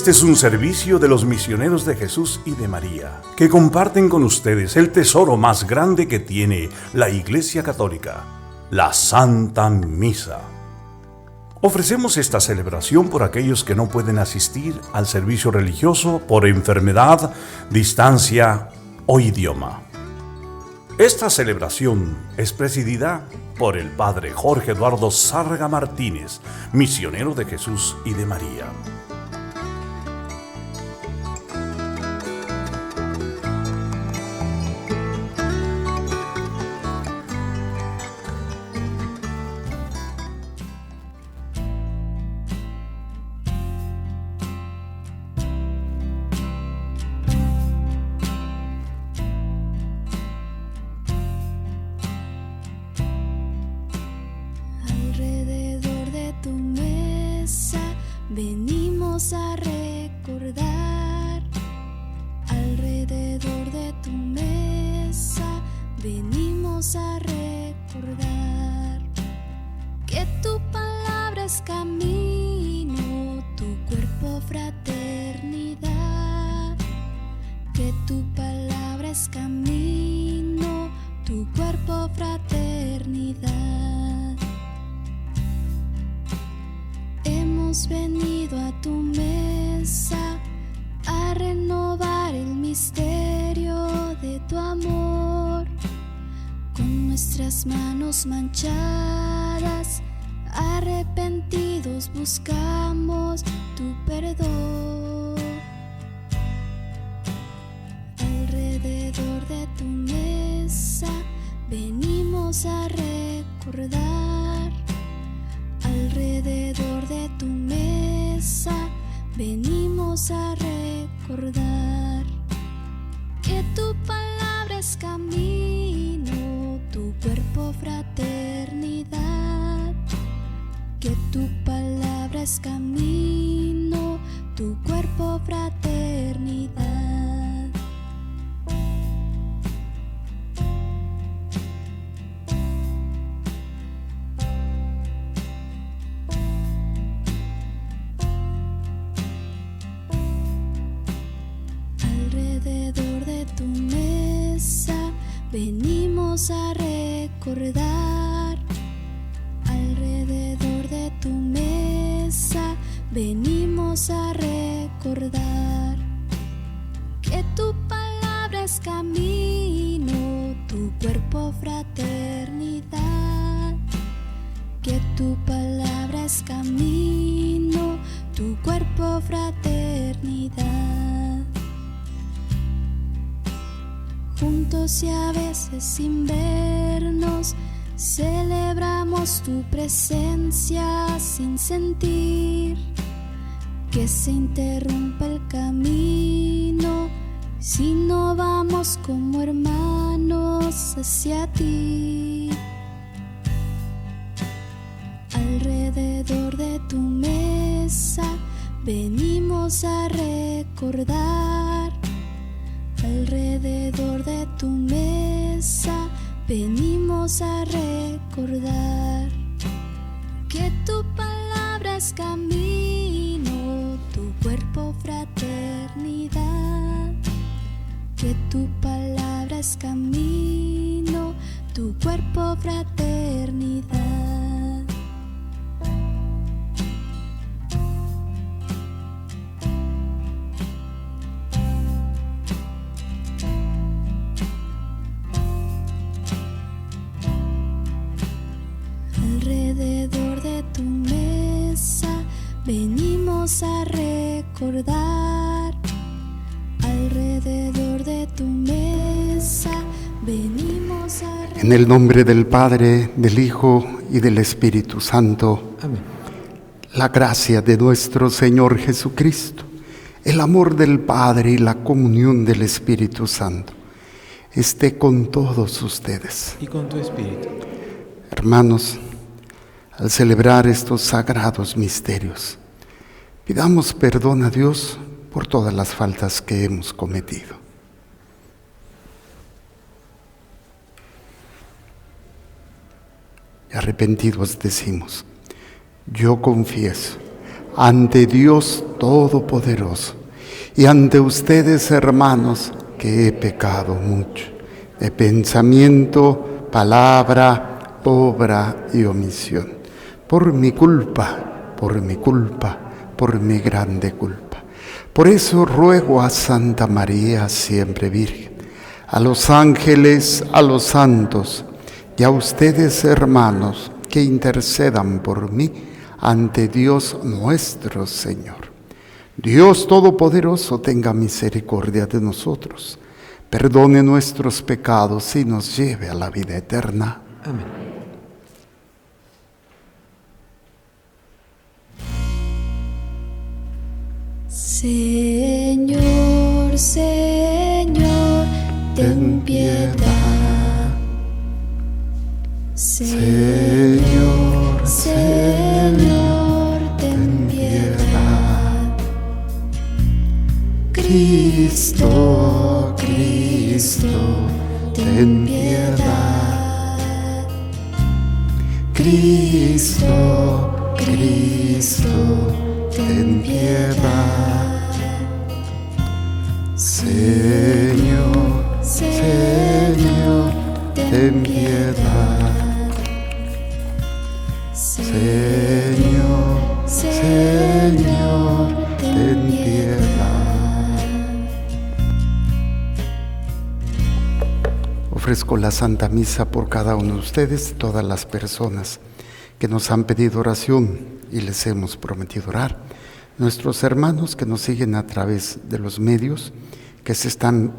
Este es un servicio de los misioneros de Jesús y de María, que comparten con ustedes el tesoro más grande que tiene la Iglesia Católica, la Santa Misa. Ofrecemos esta celebración por aquellos que no pueden asistir al servicio religioso por enfermedad, distancia o idioma. Esta celebración es presidida por el Padre Jorge Eduardo Sárga Martínez, misionero de Jesús y de María. Venimos a recordar, alrededor de tu mesa, venimos a recordar que tu palabra es camino, tu cuerpo fraternidad, que tu palabra es camino, tu cuerpo fraternidad. Hemos venido a tu mesa a renovar el misterio de tu amor. Con nuestras manos manchadas, arrepentidos buscamos tu perdón. Alrededor de tu mesa venimos a recordar. Alrededor de tu mesa venimos a recordar que tu palabra es camino, tu cuerpo fraternidad, que tu palabra es camino, tu cuerpo fraternidad. Venimos a recordar, alrededor de tu mesa, venimos a recordar que tu palabra es camino, tu cuerpo fraternidad, que tu palabra es camino, tu cuerpo fraternidad. Juntos y a veces sin vernos, celebramos tu presencia sin sentir que se interrumpa el camino si no vamos como hermanos hacia ti. Alrededor de tu mesa venimos a recordar. Alrededor de tu mesa venimos a recordar que tu palabra es camino, tu cuerpo fraternidad, que tu palabra es camino, tu cuerpo fraternidad. Alrededor de tu mesa venimos a recordar. Alrededor de tu mesa venimos a recordar. En el nombre del Padre, del Hijo y del Espíritu Santo. Amén. La gracia de nuestro Señor Jesucristo, el amor del Padre y la comunión del Espíritu Santo esté con todos ustedes. Y con tu espíritu. Hermanos, al celebrar estos sagrados misterios, pidamos perdón a Dios por todas las faltas que hemos cometido. Y arrepentidos decimos: yo confieso ante Dios Todopoderoso y ante ustedes, hermanos, que he pecado mucho, de pensamiento, palabra, obra y omisión, por mi culpa, por mi grande culpa. Por eso ruego a Santa María, siempre Virgen, a los ángeles, a los santos y a ustedes, hermanos, que intercedan por mí ante Dios nuestro Señor. Dios Todopoderoso tenga misericordia de nosotros, perdone nuestros pecados y nos lleve a la vida eterna. Amén. Señor, Señor, ten piedad. Señor, Señor, ten piedad. Cristo, Cristo, ten piedad. Cristo, Cristo, ten piedad. Señor, Señor, ten piedad. Señor, Señor, ten piedad. Ofrezco la Santa Misa por cada uno de ustedes, todas las personas que nos han pedido oración y les hemos prometido orar. Nuestros hermanos que nos siguen a través de los medios, que se están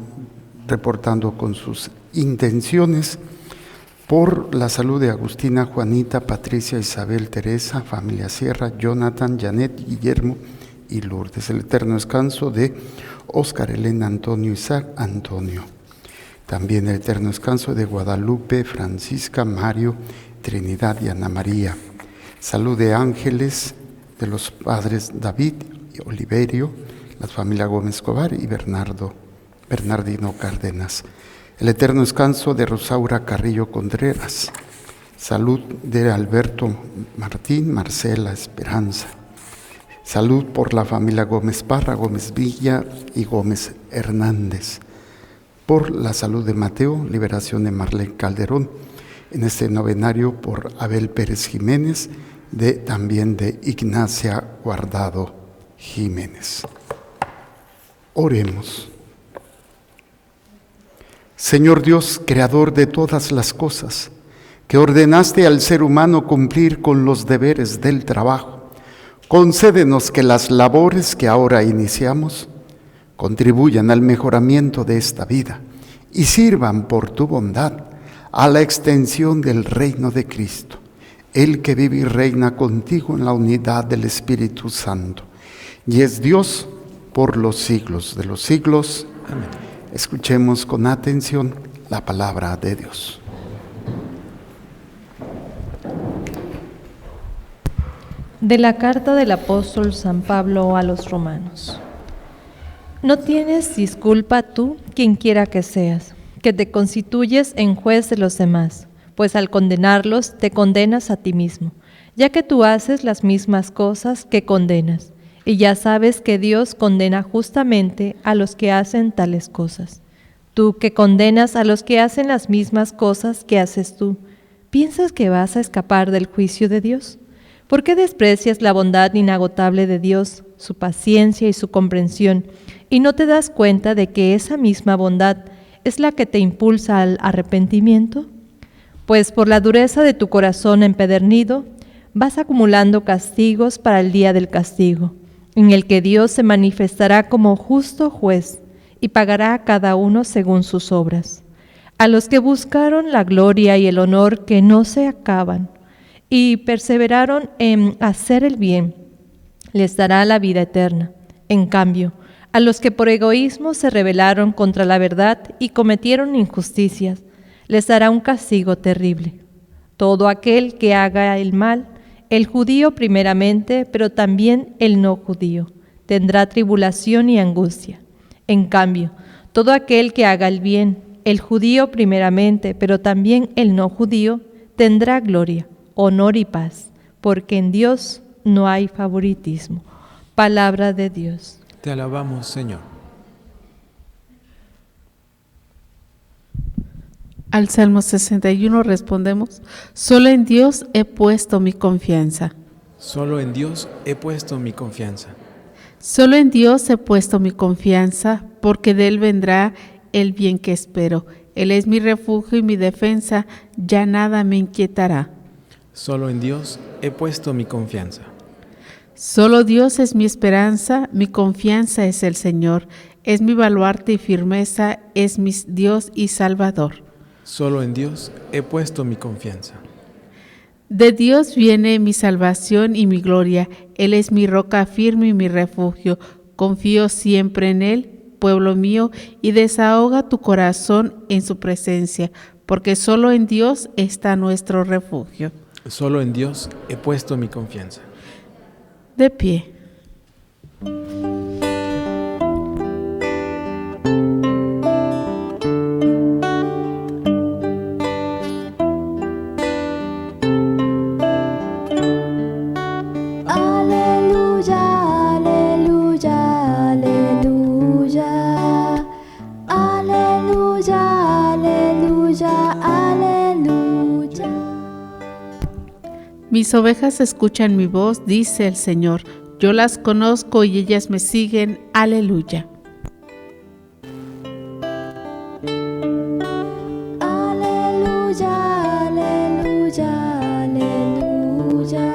reportando con sus intenciones, por la salud de Agustina, Juanita, Patricia, Isabel, Teresa, familia Sierra, Jonathan, Janet, Guillermo y Lourdes. El eterno descanso de Óscar, Elena, Antonio, Isaac, Antonio. También el eterno descanso de Guadalupe, Francisca, Mario, Trinidad y Ana María. Salud de ángeles, de los padres David y Oliverio, la familia Gómez Escobar y Bernardino Cárdenas. El eterno descanso de Rosaura Carrillo Contreras. Salud de Alberto Martín, Marcela Esperanza. Salud por la familia Gómez Parra, Gómez Villa y Gómez Hernández. Por la salud de Mateo, liberación de Marlene Calderón. En este novenario por Abel Pérez Jiménez, también de Ignacia Guardado Jiménez. Oremos. Señor Dios, creador de todas las cosas, que ordenaste al ser humano cumplir con los deberes del trabajo, concédenos que las labores que ahora iniciamos contribuyan al mejoramiento de esta vida y sirvan por tu bondad a la extensión del reino de Cristo, el que vive y reina contigo en la unidad del Espíritu Santo, y es Dios por los siglos de los siglos. Amén. Escuchemos con atención la palabra de Dios. De la carta del apóstol San Pablo a los romanos. No tienes disculpa tú, quien quiera que seas, que te constituyes en juez de los demás, pues al condenarlos te condenas a ti mismo, ya que tú haces las mismas cosas que condenas, y ya sabes que Dios condena justamente a los que hacen tales cosas. Tú que condenas a los que hacen las mismas cosas que haces tú, ¿piensas que vas a escapar del juicio de Dios? ¿Por qué desprecias la bondad inagotable de Dios, su paciencia y su comprensión, y no te das cuenta de que esa misma bondad es la que te impulsa al arrepentimiento? Pues por la dureza de tu corazón empedernido, vas acumulando castigos para el día del castigo, en el que Dios se manifestará como justo juez y pagará a cada uno según sus obras. A los que buscaron la gloria y el honor que no se acaban y perseveraron en hacer el bien, les dará la vida eterna. En cambio, a los que por egoísmo se rebelaron contra la verdad y cometieron injusticias, les dará un castigo terrible. Todo aquel que haga el mal, el judío primeramente, pero también el no judío, tendrá tribulación y angustia. En cambio, todo aquel que haga el bien, el judío primeramente, pero también el no judío, tendrá gloria, honor y paz, porque en Dios no hay favoritismo. Palabra de Dios. Te alabamos, Señor. Al Salmo 61 respondemos: solo en Dios he puesto mi confianza. Solo en Dios he puesto mi confianza. Solo en Dios he puesto mi confianza, porque de Él vendrá el bien que espero. Él es mi refugio y mi defensa, ya nada me inquietará. Solo en Dios he puesto mi confianza. Solo Dios es mi esperanza, mi confianza es el Señor. Es mi baluarte y firmeza, es mi Dios y Salvador. Solo en Dios he puesto mi confianza. De Dios viene mi salvación y mi gloria. Él es mi roca firme y mi refugio. Confío siempre en Él, pueblo mío, y desahoga tu corazón en su presencia, porque solo en Dios está nuestro refugio. Solo en Dios he puesto mi confianza. De pie. Aleluya, aleluya, aleluya. Aleluya, aleluya, aleluya. Mis ovejas escuchan mi voz, dice el Señor. Yo las conozco y ellas me siguen. Aleluya. Aleluya, aleluya, aleluya.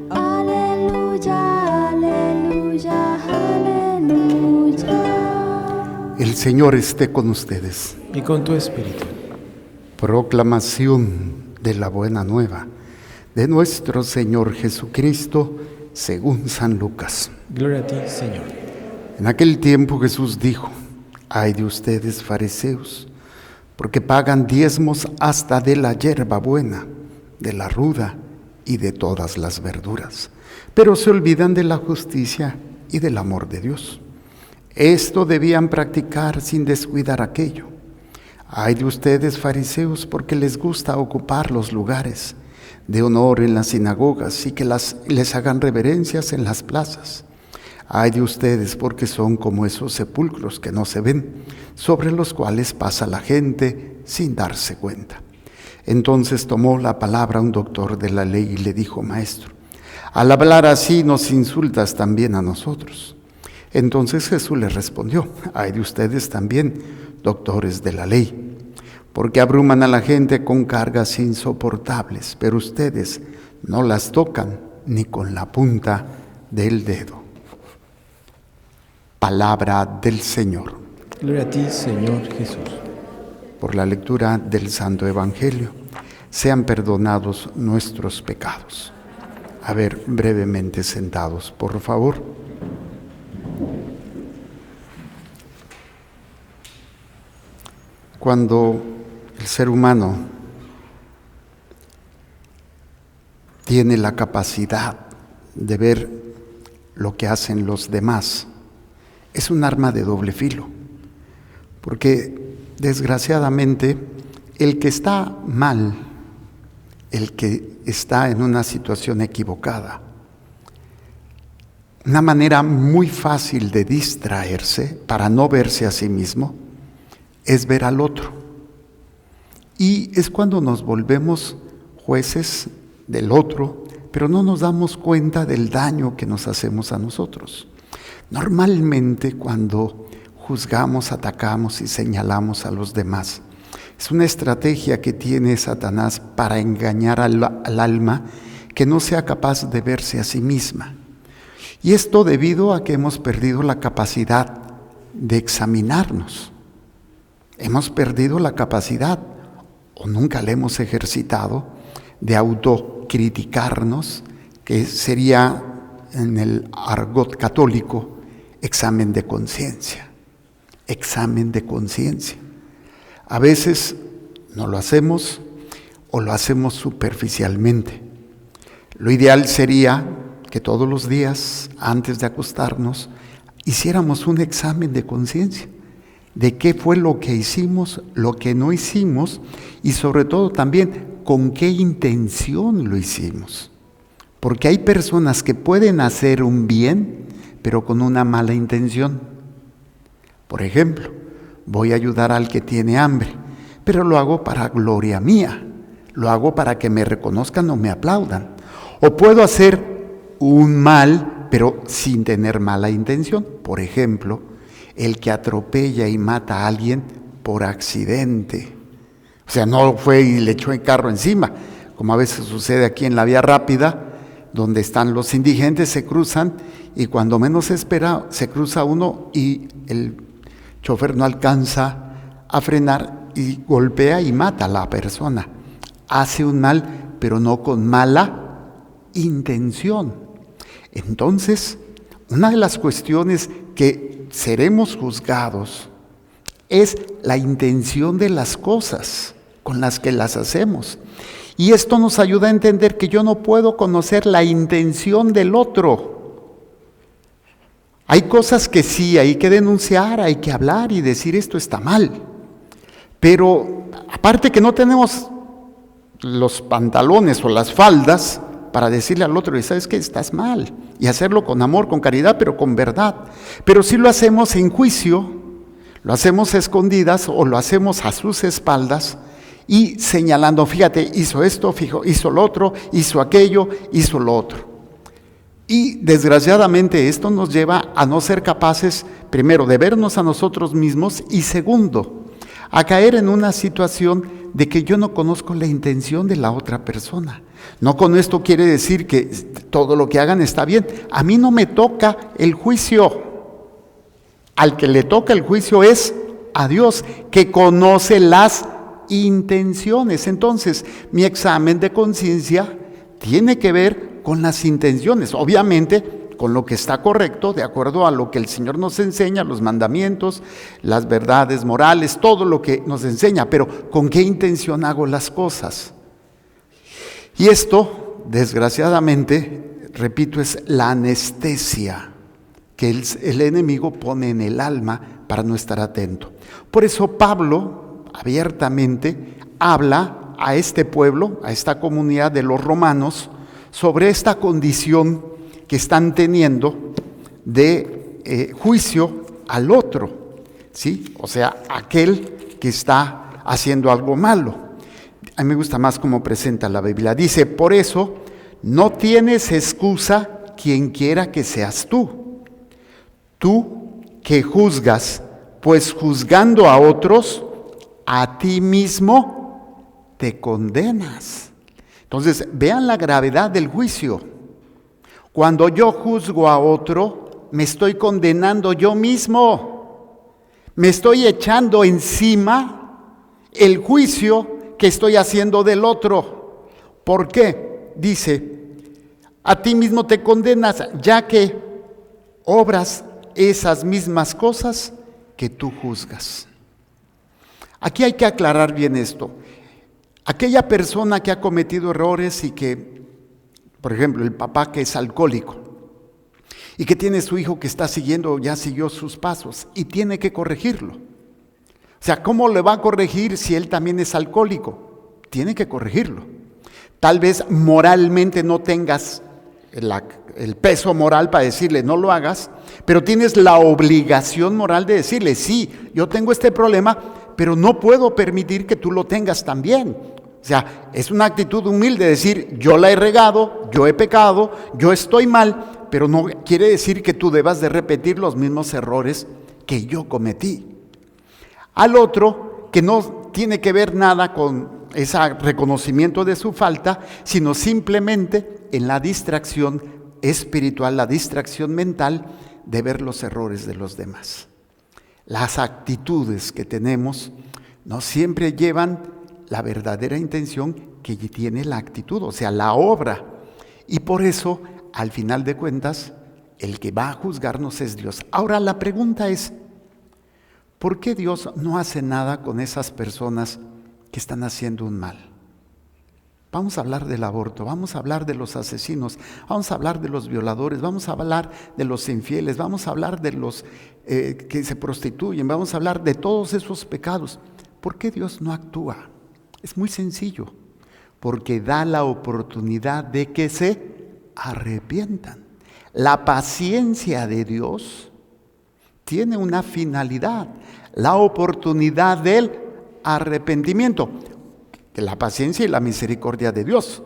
Aleluya, aleluya, aleluya. El Señor esté con ustedes. Y con tu espíritu. Proclamación de la buena nueva de nuestro Señor Jesucristo según San Lucas. Gloria a ti, Señor. En aquel tiempo Jesús dijo: ay de ustedes, fariseos, porque pagan diezmos hasta de la hierba buena, de la ruda y de todas las verduras, pero se olvidan de la justicia y del amor de Dios. Esto debían practicar sin descuidar aquello. Ay de ustedes, fariseos, porque les gusta ocupar los lugares de honor en las sinagogas y que les hagan reverencias en las plazas. Ay de ustedes, porque son como esos sepulcros que no se ven, sobre los cuales pasa la gente sin darse cuenta. Entonces tomó la palabra un doctor de la ley y le dijo: maestro, al hablar así nos insultas también a nosotros. Entonces Jesús le respondió: ay de ustedes también, doctores de la ley, porque abruman a la gente con cargas insoportables, pero ustedes no las tocan ni con la punta del dedo. Palabra del Señor. Gloria a ti, Señor Jesús. Por la lectura del Santo Evangelio, sean perdonados nuestros pecados. A ver, brevemente sentados, por favor. Cuando el ser humano tiene la capacidad de ver lo que hacen los demás, es un arma de doble filo, porque desgraciadamente el que está mal, el que está en una situación equivocada, una manera muy fácil de distraerse para no verse a sí mismo es ver al otro. Y es cuando nos volvemos jueces del otro, pero no nos damos cuenta del daño que nos hacemos a nosotros. Normalmente cuando juzgamos, atacamos y señalamos a los demás, es una estrategia que tiene Satanás para engañar al alma que no sea capaz de verse a sí misma. Y esto debido a que hemos perdido la capacidad de examinarnos. Hemos perdido la capacidad, o nunca la hemos ejercitado, de autocriticarnos, que sería en el argot católico examen de conciencia. Examen de conciencia. A veces no lo hacemos o lo hacemos superficialmente. Lo ideal sería que todos los días, antes de acostarnos, hiciéramos un examen de conciencia. De qué fue lo que hicimos, lo que no hicimos y sobre todo también con qué intención lo hicimos. Porque hay personas que pueden hacer un bien, pero con una mala intención. Por ejemplo, voy a ayudar al que tiene hambre, pero lo hago para gloria mía, lo hago para que me reconozcan o me aplaudan. O puedo hacer un mal, pero sin tener mala intención. Por ejemplo, el que atropella y mata a alguien por accidente. O sea, no fue y le echó el carro encima, como a veces sucede aquí en la vía rápida, donde están los indigentes, se cruzan y cuando menos se espera, se cruza uno y el chofer no alcanza a frenar y golpea y mata a la persona. Hace un mal, pero no con mala intención. Entonces, una de las cuestiones que seremos juzgados es la intención de las cosas con las que las hacemos. Y esto nos ayuda a entender que yo no puedo conocer la intención del otro. Hay cosas que sí, hay que denunciar, hay que hablar y decir esto está mal. Pero aparte que no tenemos los pantalones o las faldas para decirle al otro, ¿sabes qué? Estás mal. Y hacerlo con amor, con caridad, pero con verdad. Pero si lo hacemos en juicio, lo hacemos a escondidas o lo hacemos a sus espaldas y señalando, fíjate, hizo esto, hizo lo otro, hizo aquello, hizo lo otro. Y desgraciadamente esto nos lleva a no ser capaces, primero, de vernos a nosotros mismos y segundo, a caer en una situación de que yo no conozco la intención de la otra persona. No con esto quiere decir que todo lo que hagan está bien. A mí no me toca el juicio. Al que le toca el juicio es a Dios, que conoce las intenciones. Entonces, mi examen de conciencia tiene que ver con las intenciones, obviamente con lo que está correcto, de acuerdo a lo que el Señor nos enseña, los mandamientos, las verdades morales, todo lo que nos enseña, pero ¿con qué intención hago las cosas? Y esto, desgraciadamente, repito, es la anestesia que el enemigo pone en el alma para no estar atento. Por eso Pablo abiertamente habla a este pueblo, a esta comunidad de los romanos, sobre esta condición que están teniendo de juicio al otro, ¿sí? O sea, aquel que está haciendo algo malo. A mí me gusta más cómo presenta la Biblia. Dice, por eso no tienes excusa quien quiera que seas tú. Tú que juzgas, pues juzgando a otros, a ti mismo te condenas. Entonces, vean la gravedad del juicio. Cuando yo juzgo a otro, me estoy condenando yo mismo. Me estoy echando encima el juicio que estoy haciendo del otro. ¿Por qué? Dice, a ti mismo te condenas, ya que obras esas mismas cosas que tú juzgas. Aquí hay que aclarar bien esto. Aquella persona que ha cometido errores y que, por ejemplo, el papá que es alcohólico y que tiene su hijo que está siguiendo, ya siguió sus pasos y tiene que corregirlo. O sea, ¿cómo le va a corregir si él también es alcohólico? Tiene que corregirlo. Tal vez moralmente no tengas el peso moral para decirle no lo hagas, pero tienes la obligación moral de decirle, sí, yo tengo este problema, pero no puedo permitir que tú lo tengas también. O sea, es una actitud humilde decir, yo la he regado, yo he pecado, yo estoy mal, pero no quiere decir que tú debas de repetir los mismos errores que yo cometí. Al otro, que no tiene que ver nada con ese reconocimiento de su falta, sino simplemente en la distracción espiritual, la distracción mental de ver los errores de los demás. Las actitudes que tenemos no siempre llevan la verdadera intención que tiene la actitud, o sea, la obra. Y por eso, al final de cuentas, el que va a juzgarnos es Dios. Ahora la pregunta es, ¿por qué Dios no hace nada con esas personas que están haciendo un mal? Vamos a hablar del aborto, vamos a hablar de los asesinos, vamos a hablar de los violadores, vamos a hablar de los infieles, vamos a hablar de los que se prostituyen, vamos a hablar de todos esos pecados. ¿Por qué Dios no actúa? Es muy sencillo, porque da la oportunidad de que se arrepientan. La paciencia de Dios tiene una finalidad, la oportunidad del arrepentimiento. Que la paciencia y la misericordia de Dios,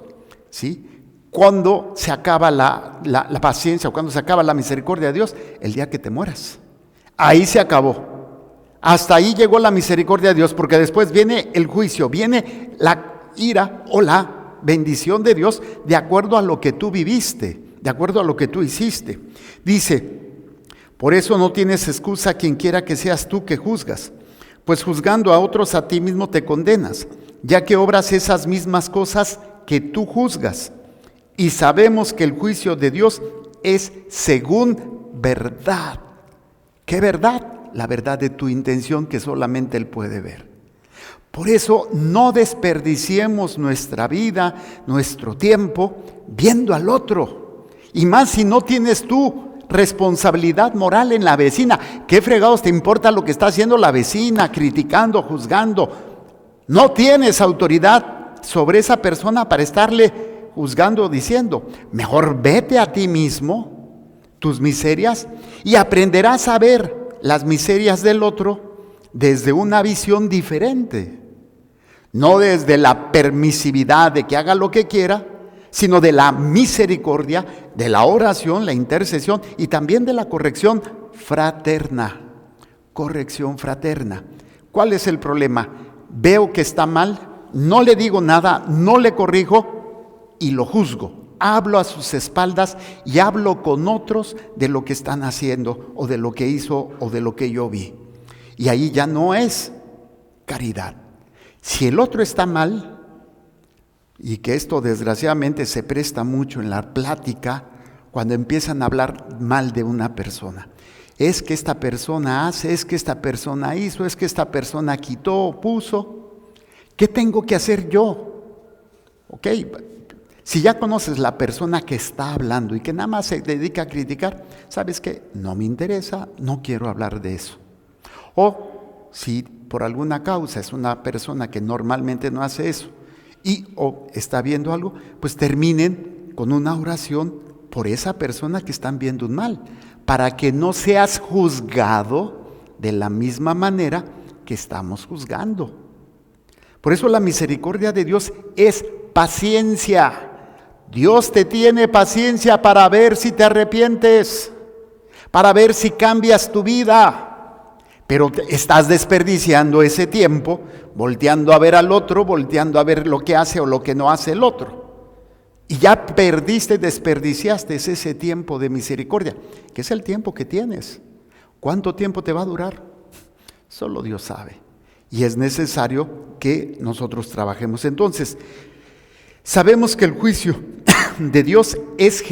¿sí? Cuando se acaba la paciencia o cuando se acaba la misericordia de Dios, el día que te mueras. Ahí se acabó. Hasta ahí llegó la misericordia de Dios, porque después viene el juicio, viene la ira o la bendición de Dios de acuerdo a lo que tú viviste, de acuerdo a lo que tú hiciste. Dice, por eso no tienes excusa quien quiera que seas tú que juzgas, pues juzgando a otros a ti mismo te condenas, ya que obras esas mismas cosas que tú juzgas. Y sabemos que el juicio de Dios es según verdad. ¿Qué verdad? La verdad de tu intención que solamente Él puede ver. Por eso no desperdiciemos nuestra vida, nuestro tiempo, viendo al otro. Y más si no tienes tú responsabilidad moral en la vecina. ¿Qué fregados te importa lo que está haciendo la vecina? Criticando, juzgando. No tienes autoridad sobre esa persona para estarle juzgando o diciendo. Mejor vete a ti mismo, tus miserias, y aprenderás a ver las miserias del otro desde una visión diferente. No desde la permisividad de que haga lo que quiera, sino de la misericordia, de la oración, la intercesión y también de la corrección fraterna. Corrección fraterna. ¿Cuál es el problema? Veo que está mal, no le digo nada, no le corrijo y lo juzgo. Hablo a sus espaldas y hablo con otros de lo que están haciendo o de lo que hizo o de lo que yo vi. Y ahí ya no es caridad. Si el otro está mal, y que esto desgraciadamente se presta mucho en la plática, cuando empiezan a hablar mal de una persona. Es que esta persona hace, es que esta persona hizo, es que esta persona quitó, puso. ¿Qué tengo que hacer yo? Ok, si ya conoces la persona que está hablando y que nada más se dedica a criticar, ¿sabes qué? No me interesa, no quiero hablar de eso. O si por alguna causa es una persona que normalmente no hace eso y o está viendo algo, pues terminen con una oración por esa persona que están viendo un mal, para que no seas juzgado de la misma manera que estamos juzgando. Por eso la misericordia de Dios es paciencia. Dios te tiene paciencia para ver si te arrepientes, para ver si cambias tu vida. Pero estás desperdiciando ese tiempo, volteando a ver al otro, volteando a ver lo que hace o lo que no hace el otro. Y ya desperdiciaste ese tiempo de misericordia, que es el tiempo que tienes. ¿Cuánto tiempo te va a durar? Solo Dios sabe. Y es necesario que nosotros trabajemos. Entonces, sabemos que el juicio de Dios es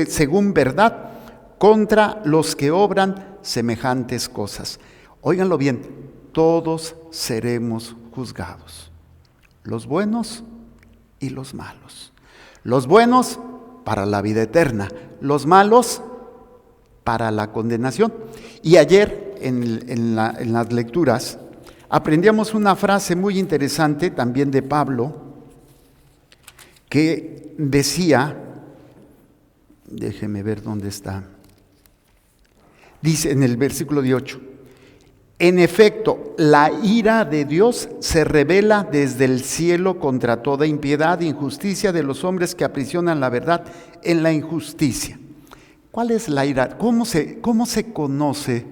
según verdad contra los que obran semejantes cosas. Óiganlo bien, todos seremos juzgados, los buenos y los malos. Los buenos para la vida eterna, los malos para la condenación. Y ayer en las lecturas aprendíamos una frase muy interesante también de Pablo que decía, déjeme ver dónde está. Dice en el versículo 18, en efecto, la ira de Dios se revela desde el cielo contra toda impiedad e injusticia de los hombres que aprisionan la verdad en la injusticia. ¿Cuál es la ira? ¿Cómo se conoce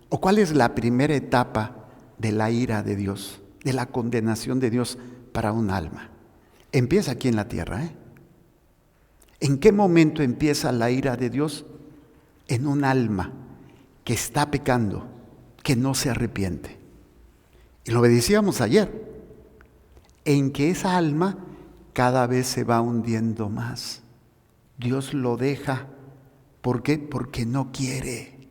o cuál es la primera etapa de la ira de Dios, de la condenación de Dios para un alma? Empieza aquí en la tierra, ¿eh? ¿En qué momento empieza la ira de Dios? En un alma que está pecando, que no se arrepiente. Y lo decíamos ayer, en que esa alma cada vez se va hundiendo más. Dios lo deja. ¿Por qué? Porque no quiere.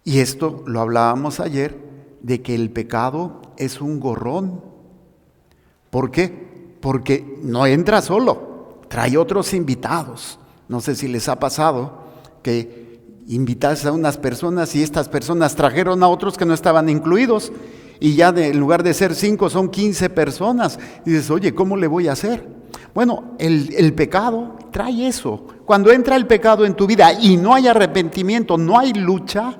Y esto lo hablábamos ayer, de que el pecado es un gorrón. ¿Por qué? Porque no entra solo, trae otros invitados. No sé si les ha pasado que invitas a unas personas y estas personas trajeron a otros que no estaban incluidos y ya en lugar de ser 5 son 15 personas y dices, oye, ¿cómo le voy a hacer? Bueno, el pecado trae eso. Cuando entra el pecado en tu vida y no hay arrepentimiento, no hay lucha,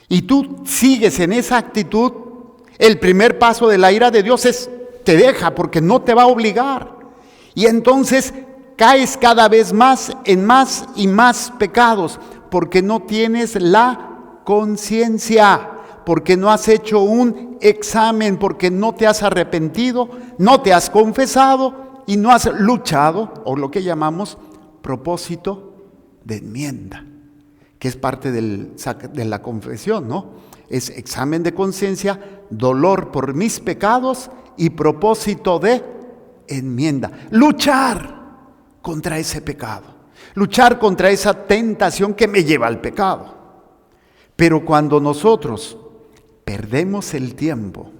y tú sigues en esa actitud, el primer paso de la ira de Dios es, te deja porque no te va a obligar. Y entonces caes cada vez más en más y más pecados, porque no tienes la conciencia, porque no has hecho un examen, porque no te has arrepentido, no te has confesado y no has luchado, o lo que llamamos propósito de enmienda, que es parte de la confesión, ¿no? Es examen de conciencia, dolor por mis pecados y propósito de enmienda. Luchar contra ese pecado, luchar contra esa tentación que me lleva al pecado. Pero cuando nosotros perdemos el tiempo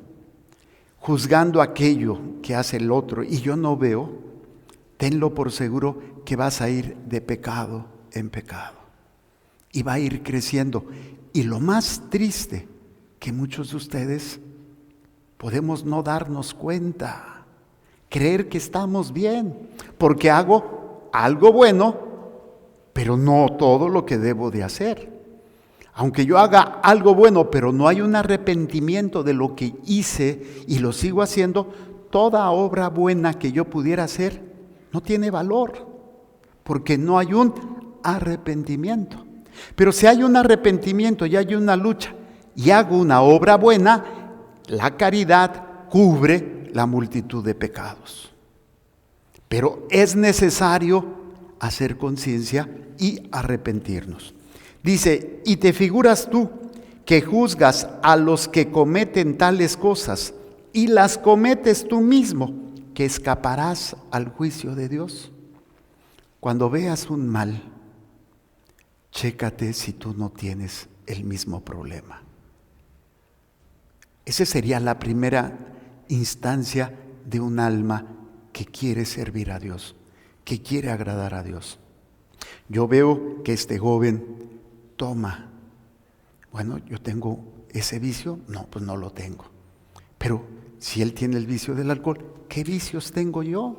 juzgando aquello que hace el otro y yo no veo, tenlo por seguro que vas a ir de pecado en pecado y va a ir creciendo. Y lo más triste, que muchos de ustedes podemos no darnos cuenta, creer que estamos bien, porque hago algo bueno, pero no todo lo que debo de hacer. Aunque yo haga algo bueno, pero no hay un arrepentimiento de lo que hice y lo sigo haciendo, toda obra buena que yo pudiera hacer no tiene valor, porque no hay un arrepentimiento. Pero si hay un arrepentimiento y hay una lucha y hago una obra buena, la caridad cubre la multitud de pecados. Pero es necesario hacer conciencia y arrepentirnos. Dice, y te figuras tú que juzgas a los que cometen tales cosas y las cometes tú mismo, que escaparás al juicio de Dios. Cuando veas un mal, chécate si tú no tienes el mismo problema. Esa sería la primera instancia de un alma que quiere servir a Dios, que quiere agradar a Dios. Yo veo que este joven toma. Bueno, yo tengo ese vicio, no, pues no lo tengo. Pero si él tiene el vicio del alcohol, ¿qué vicios tengo yo?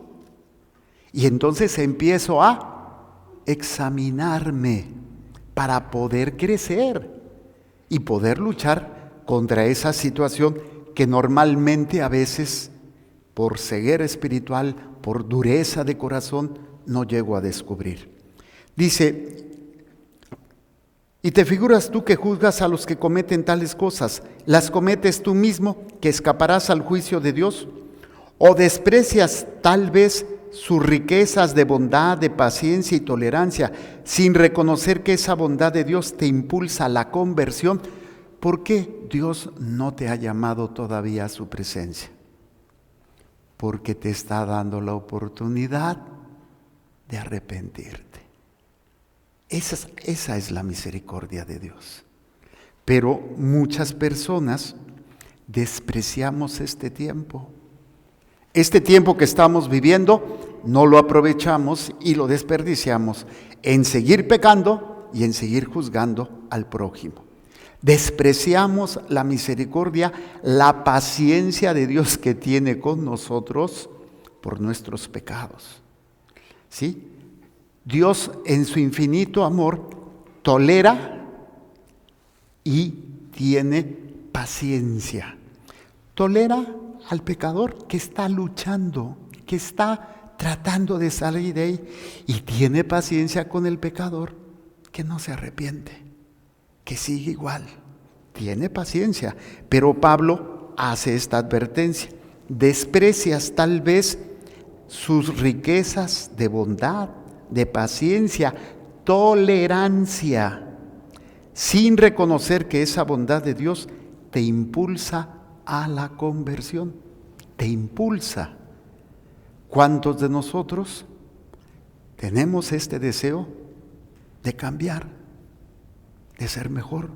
Y entonces empiezo a examinarme para poder crecer y poder luchar contra esa situación que normalmente a veces, por ceguera espiritual, por dureza de corazón, no llego a descubrir. Dice, y te figuras tú que juzgas a los que cometen tales cosas, ¿las cometes tú mismo, que escaparás al juicio de Dios? ¿O desprecias tal vez sus riquezas de bondad, de paciencia y tolerancia, sin reconocer que esa bondad de Dios te impulsa a la conversión? ¿Por qué Dios no te ha llamado todavía a su presencia? Porque te está dando la oportunidad de arrepentirte. Esa es la misericordia de Dios. Pero muchas personas despreciamos este tiempo. Este tiempo que estamos viviendo no lo aprovechamos y lo desperdiciamos en seguir pecando y en seguir juzgando al prójimo. Despreciamos la misericordia, la paciencia de Dios que tiene con nosotros por nuestros pecados. ¿Sí? Dios en su infinito amor tolera y tiene paciencia. Tolera al pecador que está luchando, que está tratando de salir de ahí, y tiene paciencia con el pecador que no se arrepiente, que sigue igual. Tiene paciencia, pero Pablo hace esta advertencia: desprecias tal vez sus riquezas de bondad, de paciencia, tolerancia, sin reconocer que esa bondad de Dios te impulsa a la conversión, te impulsa. ¿Cuántos de nosotros tenemos este deseo de cambiar, de ser mejor?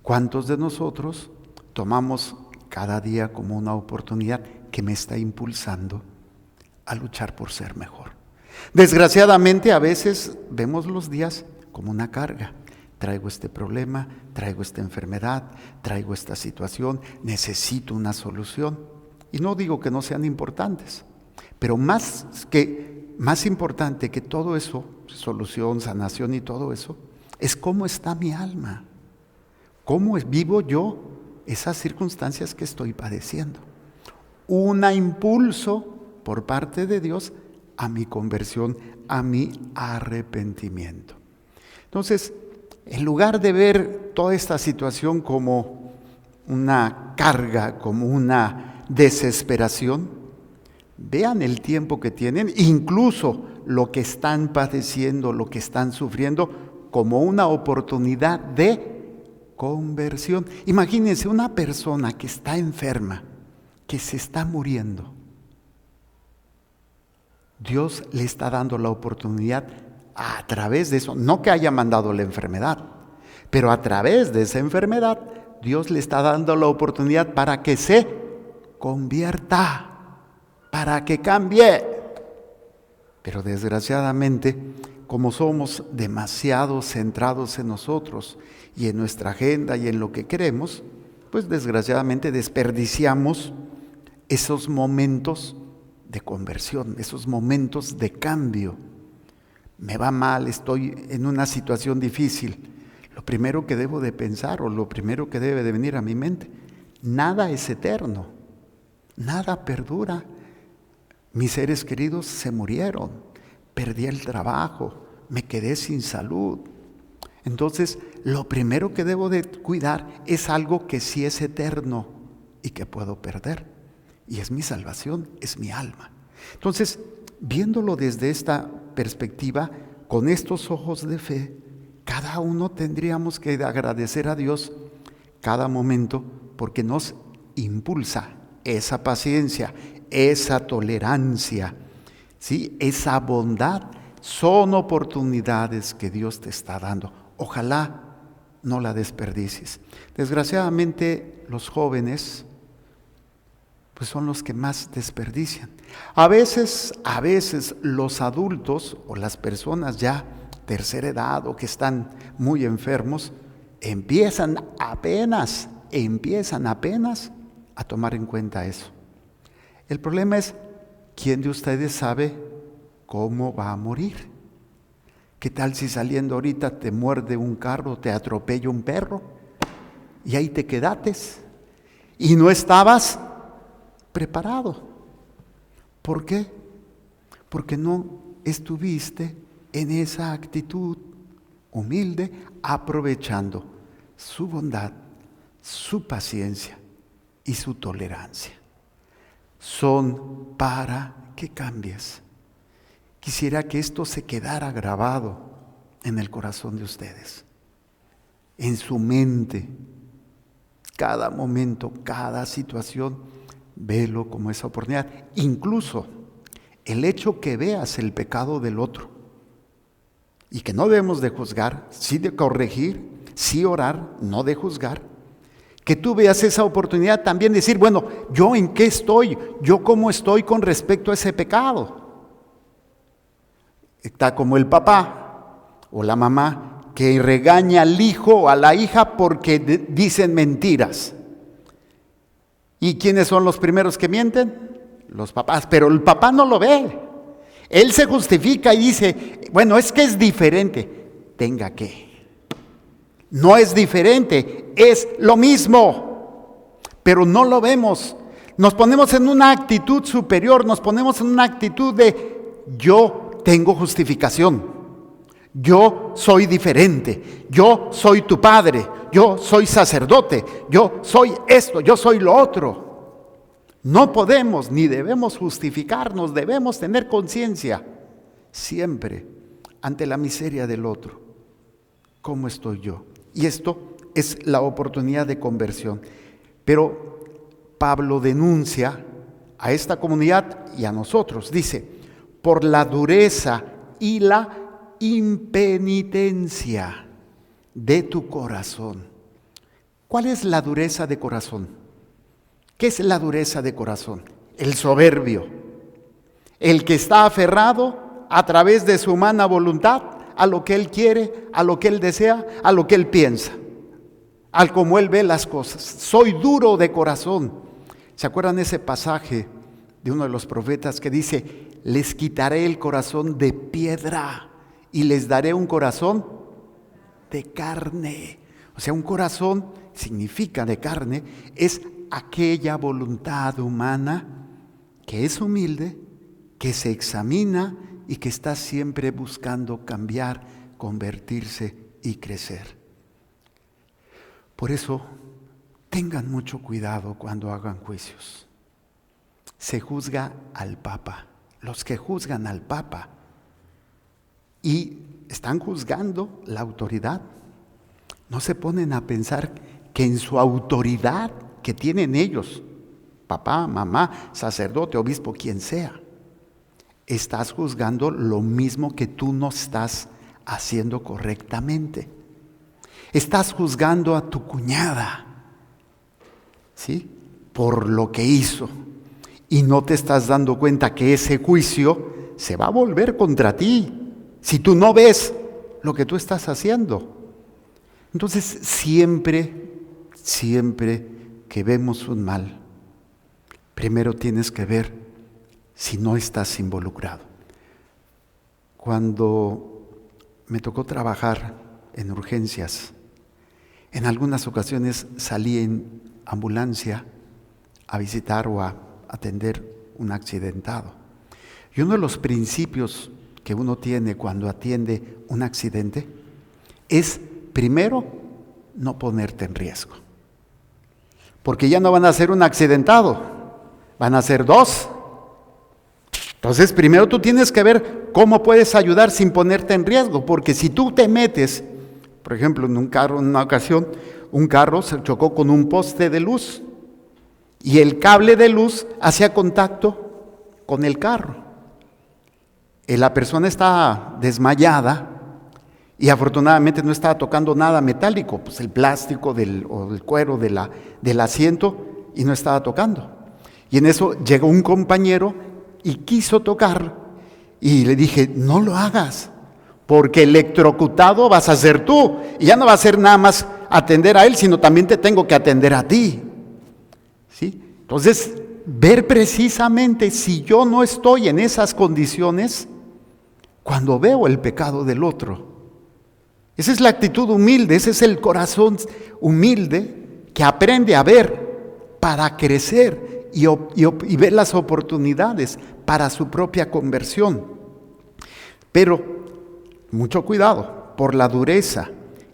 ¿Cuántos de nosotros tomamos cada día como una oportunidad que me está impulsando a luchar por ser mejor? Desgraciadamente a veces vemos los días como una carga. Traigo este problema, traigo esta enfermedad, traigo esta situación, necesito una solución. Y no digo que no sean importantes, Pero más importante que todo eso, solución, sanación y todo eso, es cómo está mi alma. ¿Cómo vivo yo esas circunstancias que estoy padeciendo? Un impulso por parte de Dios a mi conversión, a mi arrepentimiento. Entonces, en lugar de ver toda esta situación como una carga, como una desesperación, vean el tiempo que tienen, incluso lo que están padeciendo, lo que están sufriendo, como una oportunidad de conversión. Imagínense una persona que está enferma, que se está muriendo. Dios le está dando la oportunidad a través de eso, no que haya mandado la enfermedad, pero a través de esa enfermedad, Dios le está dando la oportunidad para que se convierta, para que cambie. Pero desgraciadamente, como somos demasiado centrados en nosotros y en nuestra agenda y en lo que queremos, pues desgraciadamente desperdiciamos esos momentos de conversión, esos momentos de cambio. Me va mal, estoy en una situación difícil. Lo primero que debo de pensar, o lo primero que debe de venir a mi mente, nada es eterno, nada perdura. Mis seres queridos se murieron, perdí el trabajo, me quedé sin salud. Entonces, lo primero que debo de cuidar es algo que sí es eterno y que puedo perder. Y es mi salvación, es mi alma. Entonces, viéndolo desde esta perspectiva, con estos ojos de fe, cada uno tendríamos que agradecer a Dios cada momento porque nos impulsa esa paciencia, esa tolerancia, ¿sí? Esa bondad. Son oportunidades que Dios te está dando. Ojalá no la desperdicies. Desgraciadamente, los jóvenes pues son los que más desperdician. A veces los adultos o las personas ya tercera edad o que están muy enfermos empiezan apenas a tomar en cuenta eso. El problema es, ¿quién de ustedes sabe cómo va a morir? ¿Qué tal si saliendo ahorita te muerde un carro, te atropella un perro y ahí te quedates y no estabas preparado? ¿Por qué? Porque no estuviste en esa actitud humilde, aprovechando su bondad, su paciencia y su tolerancia. Son para que cambies. Quisiera que esto se quedara grabado en el corazón de ustedes, en su mente. Cada momento, cada situación, velo como esa oportunidad. Incluso el hecho que veas el pecado del otro y que no debemos de juzgar, sí de corregir, sí orar, no de juzgar. Que tú veas esa oportunidad también de decir, bueno, ¿yo en qué estoy? ¿Yo cómo estoy con respecto a ese pecado? Está como el papá o la mamá que regaña al hijo o a la hija porque dicen mentiras. ¿Y quiénes son los primeros que mienten? Los papás, pero el papá no lo ve. Él se justifica y dice, bueno, es que es diferente. Tenga que. No es diferente, es lo mismo, pero no lo vemos. Nos ponemos en una actitud superior, nos ponemos en una actitud de yo tengo justificación, yo soy diferente, yo soy tu padre, yo soy sacerdote, yo soy esto, yo soy lo otro. No podemos ni debemos justificarnos, debemos tener conciencia siempre ante la miseria del otro. ¿Cómo estoy yo? Y esto es la oportunidad de conversión. Pero Pablo denuncia a esta comunidad y a nosotros. Dice, por la dureza y la impenitencia de tu corazón. ¿Cuál es la dureza de corazón? ¿Qué es la dureza de corazón? El soberbio. El que está aferrado a través de su humana voluntad a lo que él quiere, a lo que él desea, a lo que él piensa, al como él ve las cosas. Soy duro de corazón. ¿Se acuerdan ese pasaje de uno de los profetas que dice: les quitaré el corazón de piedra y les daré un corazón de carne. O sea, un corazón significa de carne, es aquella voluntad humana que es humilde, que se examina y que está siempre buscando cambiar, convertirse y crecer. Por eso, tengan mucho cuidado cuando hagan juicios. Se juzga al Papa. Los que juzgan al Papa y están juzgando la autoridad, no se ponen a pensar que en su autoridad que tienen ellos, papá, mamá, sacerdote, obispo, quien sea, estás juzgando lo mismo que tú no estás haciendo correctamente. Estás juzgando a tu cuñada, ¿sí?, por lo que hizo, y no te estás dando cuenta que ese juicio se va a volver contra ti si tú no ves lo que tú estás haciendo. Entonces, siempre que vemos un mal, primero tienes que ver si no estás involucrado. Cuando me tocó trabajar en urgencias, en algunas ocasiones salí en ambulancia a visitar o a atender un accidentado. Y uno de los principios que uno tiene cuando atiende un accidente es, primero, no ponerte en riesgo. Porque ya no van a ser un accidentado, van a ser dos. Entonces, primero tú tienes que ver cómo puedes ayudar sin ponerte en riesgo, porque si tú te metes, por ejemplo, en un carro, en una ocasión, un carro se chocó con un poste de luz y el cable de luz hacía contacto con el carro. La persona estaba desmayada y afortunadamente no estaba tocando nada metálico, pues el plástico o el cuero del asiento, y no estaba tocando. Y en eso llegó un compañero y quiso tocar, y le dije: no lo hagas, porque electrocutado vas a ser tú, y ya no va a ser nada más atender a él, sino también te tengo que atender a ti, ¿sí? Entonces, ver precisamente si yo no estoy en esas condiciones cuando veo el pecado del otro. Esa es la actitud humilde, ese es el corazón humilde que aprende a ver para crecer y ver las oportunidades para su propia conversión. Pero mucho cuidado por la dureza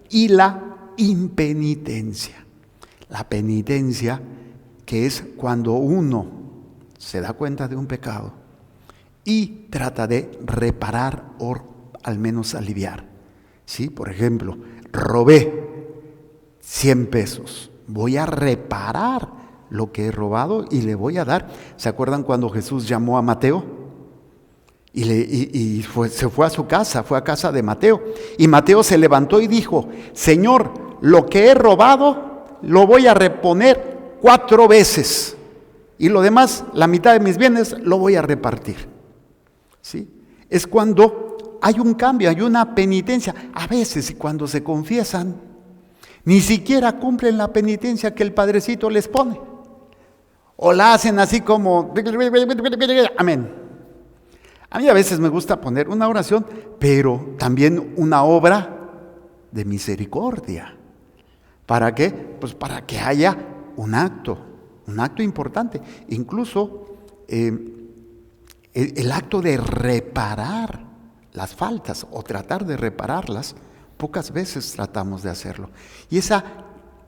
y la impenitencia. La penitencia, que es cuando uno se da cuenta de un pecado y trata de reparar o al menos aliviar. ¿Sí? Por ejemplo, robé 100 pesos, voy a reparar lo que he robado y le voy a dar. ¿Se acuerdan cuando Jesús llamó a Mateo? Se fue a su casa, fue a casa de Mateo. Y Mateo se levantó y dijo: Señor, lo que he robado lo voy a reponer 4 veces. Y lo demás, la mitad de mis bienes, lo voy a repartir. ¿Sí? Es cuando hay un cambio, hay una penitencia. A veces, cuando se confiesan, ni siquiera cumplen la penitencia que el Padrecito les pone. O la hacen así como, amén. A mí a veces me gusta poner una oración, pero también una obra de misericordia. ¿Para qué? Pues para que haya un acto importante. Incluso el acto de reparar las faltas o tratar de repararlas, pocas veces tratamos de hacerlo. Y esa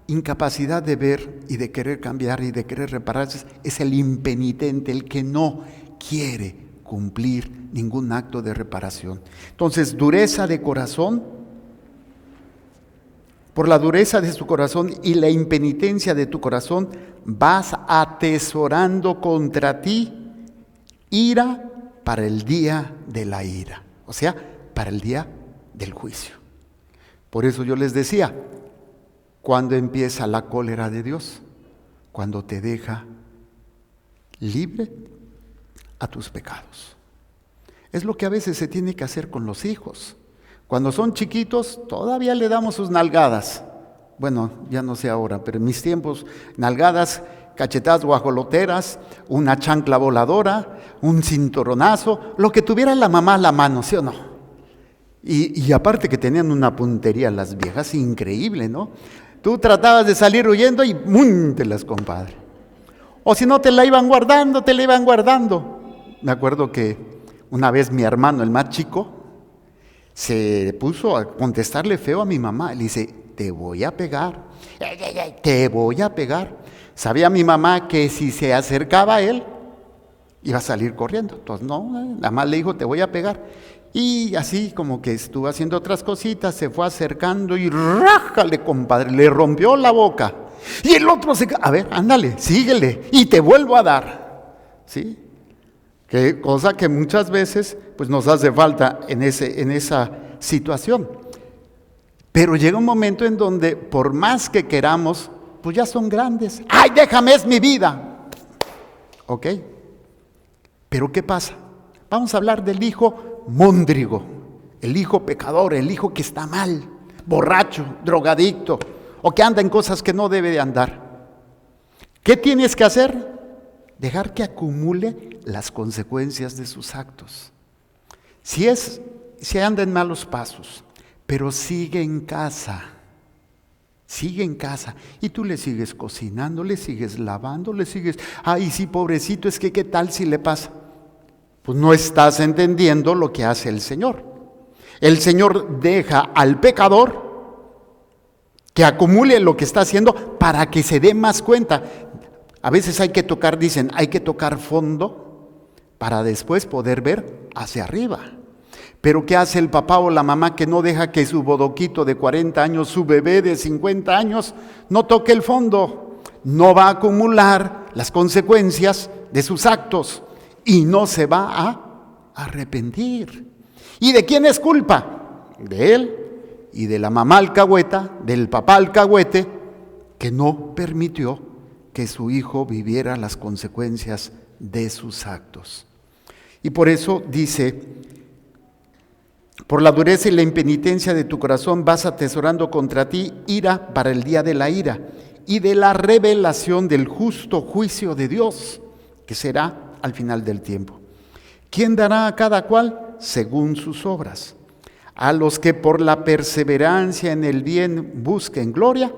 incapacidad de ver y de querer cambiar y de querer reparar es el impenitente, el que no quiere cumplir ningún acto de reparación. Entonces, dureza de corazón, por la dureza de tu corazón y la impenitencia de tu corazón, vas atesorando contra ti ira para el día de la ira. O sea, para el día del juicio. Por eso yo les decía, ¿cuándo empieza la cólera de Dios? Cuando te deja libre a tus pecados. Es lo que a veces se tiene que hacer con los hijos. Cuando son chiquitos, todavía le damos sus nalgadas. Bueno, ya no sé ahora, pero en mis tiempos, nalgadas, cachetadas guajoloteras, una chancla voladora, un cinturonazo, lo que tuviera la mamá a la mano, ¿sí o no? Y aparte que tenían una puntería las viejas increíble, ¿no? Tú tratabas de salir huyendo y múntelas, compadre. O si no, te la iban guardando. Me acuerdo que una vez mi hermano, el más chico, se puso a contestarle feo a mi mamá. Le dice, te voy a pegar, te voy a pegar. Sabía mi mamá que si se acercaba a él, iba a salir corriendo. Entonces no, nada más le dijo, te voy a pegar. Y así como que estuvo haciendo otras cositas, se fue acercando y rájale, compadre, le rompió la boca. Y el otro a ver, ándale, síguele y te vuelvo a dar. ¿Sí? Que cosa que muchas veces pues nos hace falta en esa situación. Pero llega un momento en donde por más que queramos, pues ya son grandes. ¡Ay, déjame, es mi vida! ¿Ok? Pero ¿qué pasa? Vamos a hablar del hijo móndrigo, el hijo pecador, el hijo que está mal, borracho, drogadicto, o que anda en cosas que no debe de andar. ¿Qué tienes que hacer? Dejar que acumule las consecuencias de sus actos. Si anda en malos pasos, pero sigue en casa, y tú le sigues cocinando, le sigues lavando, le sigues, ay sí, pobrecito, es que qué tal si le pasa. Pues no estás entendiendo lo que hace el Señor. El Señor deja al pecador que acumule lo que está haciendo para que se dé más cuenta. A veces hay que tocar fondo para después poder ver hacia arriba. Pero ¿qué hace el papá o la mamá que no deja que su bodoquito de 40 años, su bebé de 50 años, no toque el fondo? No va a acumular las consecuencias de sus actos. Y no se va a arrepentir. ¿Y de quién es culpa? De él y de la mamá alcahueta, del papá alcahuete, que no permitió que su hijo viviera las consecuencias de sus actos. Y por eso dice, por la dureza y la impenitencia de tu corazón vas atesorando contra ti ira para el día de la ira y de la revelación del justo juicio de Dios, que será al final del tiempo. ¿Quién dará a cada cual según sus obras? A los que por la perseverancia en el bien busquen gloria,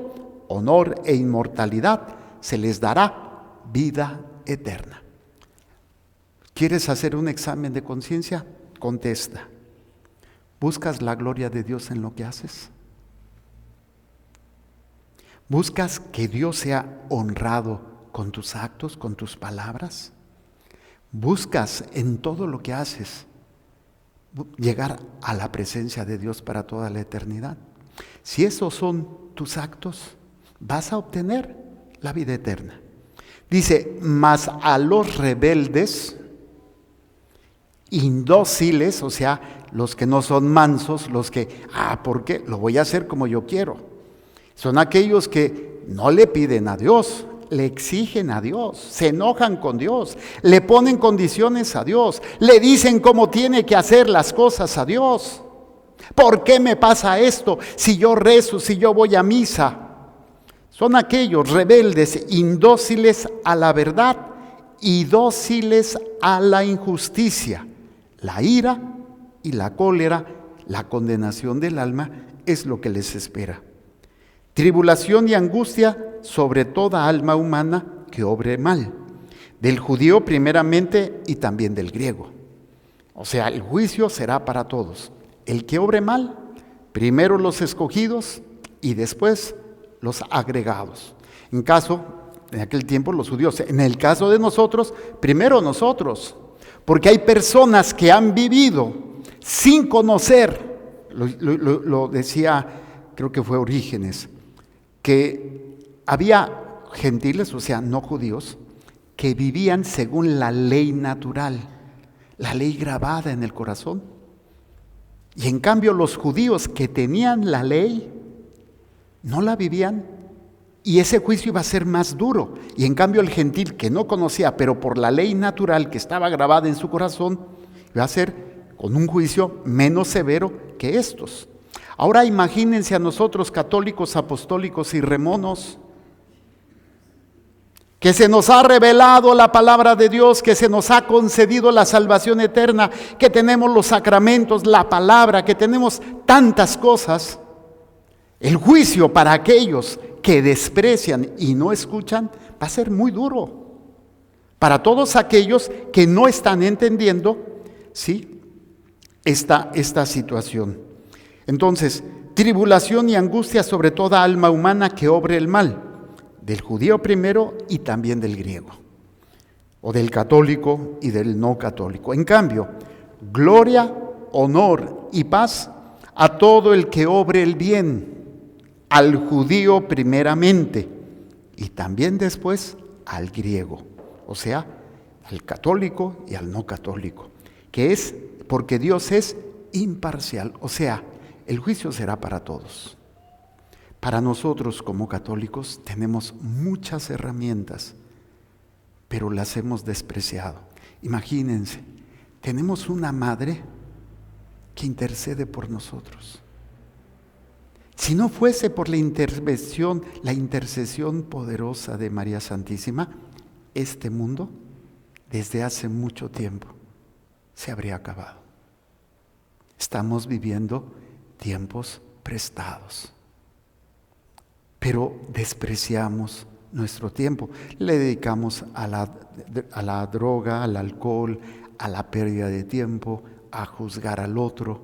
honor e inmortalidad, se les dará vida eterna. ¿Quieres hacer un examen de conciencia? Contesta. ¿Buscas la gloria de Dios en lo que haces? ¿Buscas que Dios sea honrado con tus actos, con tus palabras? ¿Buscas en todo lo que haces llegar a la presencia de Dios para toda la eternidad? Si esos son tus actos, vas a obtener la vida eterna. Dice, mas a los rebeldes, indóciles, o sea, los que no son mansos, los que, ¿por qué? Lo voy a hacer como yo quiero. Son aquellos que no le piden a Dios, le exigen a Dios, se enojan con Dios, le ponen condiciones a Dios, le dicen cómo tiene que hacer las cosas a Dios. ¿Por qué me pasa esto? Si yo rezo, si yo voy a misa. Son aquellos rebeldes, indóciles a la verdad y dóciles a la injusticia. La ira y la cólera, la condenación del alma es lo que les espera. Tribulación y angustia sobre toda alma humana que obre mal, del judío primeramente y también del griego. O sea, el juicio será para todos. El que obre mal, primero los escogidos y después los agregados. En aquel tiempo los judíos, en el caso de nosotros, primero nosotros, porque hay personas que han vivido sin conocer, lo decía, creo que fue Orígenes, que había gentiles, o sea, no judíos, que vivían según la ley natural, la ley grabada en el corazón. Y en cambio los judíos que tenían la ley, no la vivían, y ese juicio iba a ser más duro. Y en cambio el gentil que no conocía, pero por la ley natural que estaba grabada en su corazón, iba a ser con un juicio menos severo que estos. Ahora imagínense a nosotros católicos, apostólicos y remonos, que se nos ha revelado la palabra de Dios, que se nos ha concedido la salvación eterna, que tenemos los sacramentos, la palabra, que tenemos tantas cosas. El juicio para aquellos que desprecian y no escuchan va a ser muy duro. Para todos aquellos que no están entendiendo, ¿sí?, esta situación. Entonces, tribulación y angustia sobre toda alma humana que obre el mal, del judío primero y también del griego, o del católico y del no católico. En cambio, gloria, honor y paz a todo el que obre el bien, al judío primeramente y también después al griego, o sea, al católico y al no católico, que es porque Dios es imparcial, o sea, el juicio será para todos. Para nosotros como católicos tenemos muchas herramientas, pero las hemos despreciado. Imagínense, tenemos una madre que intercede por nosotros. Si no fuese por la intercesión poderosa de María Santísima, este mundo, desde hace mucho tiempo, se habría acabado. Estamos viviendo tiempos prestados, pero despreciamos nuestro tiempo. Le dedicamos a la droga, al alcohol, a la pérdida de tiempo, a juzgar al otro,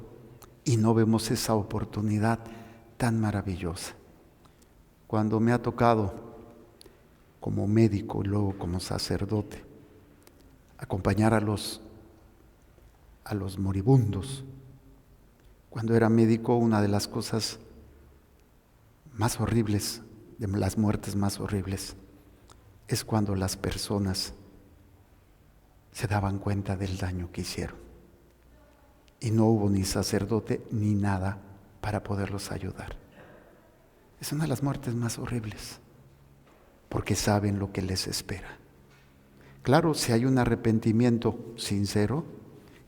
y no vemos esa oportunidad tan maravillosa. Cuando me ha tocado como médico y luego como sacerdote acompañar a los moribundos, cuando era médico, una de las cosas más horribles, de las muertes más horribles, es cuando las personas se daban cuenta del daño que hicieron y no hubo ni sacerdote ni nada para poderlos ayudar. Es una de las muertes más horribles, porque saben lo que les espera. Claro, si hay un arrepentimiento sincero,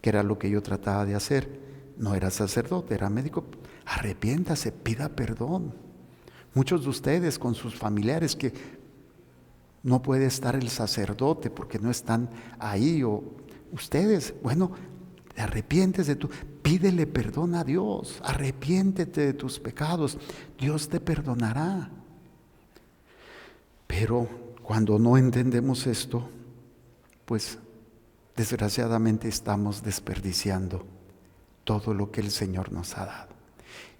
que era lo que yo trataba de hacer, no era sacerdote, era médico, arrepiéntase, pida perdón. Muchos de ustedes con sus familiares que no puede estar el sacerdote porque no están ahí, o ustedes, bueno, arrepiéntese tú, pídele perdón a Dios, arrepiéntete de tus pecados, Dios te perdonará. Pero cuando no entendemos esto, pues desgraciadamente estamos desperdiciando todo lo que el Señor nos ha dado.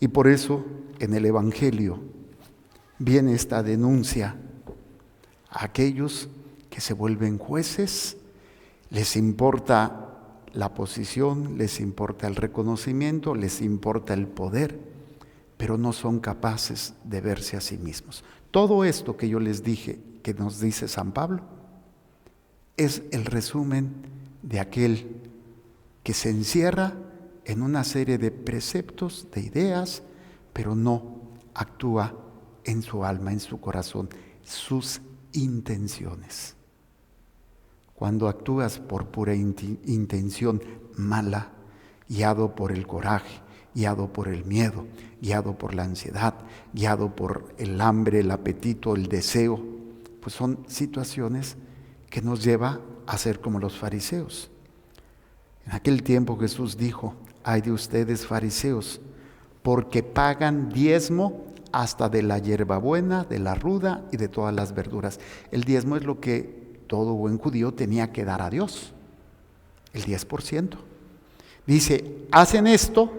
Y por eso en el Evangelio viene esta denuncia a aquellos que se vuelven jueces, les importa la posición, les importa el reconocimiento, les importa el poder, pero no son capaces de verse a sí mismos. Todo esto que yo les dije, que nos dice San Pablo, es el resumen de aquel que se encierra en una serie de preceptos, de ideas, pero no actúa en su alma, en su corazón, sus intenciones. Cuando actúas por pura intención mala, guiado por el coraje, guiado por el miedo, guiado por la ansiedad, guiado por el hambre, el apetito, el deseo, pues son situaciones que nos lleva a ser como los fariseos. En aquel tiempo Jesús dijo: ay de ustedes fariseos, porque pagan diezmo hasta de la hierbabuena, de la ruda y de todas las verduras. El diezmo es lo que todo buen judío tenía que dar a Dios, el 10%. Dice, hacen esto,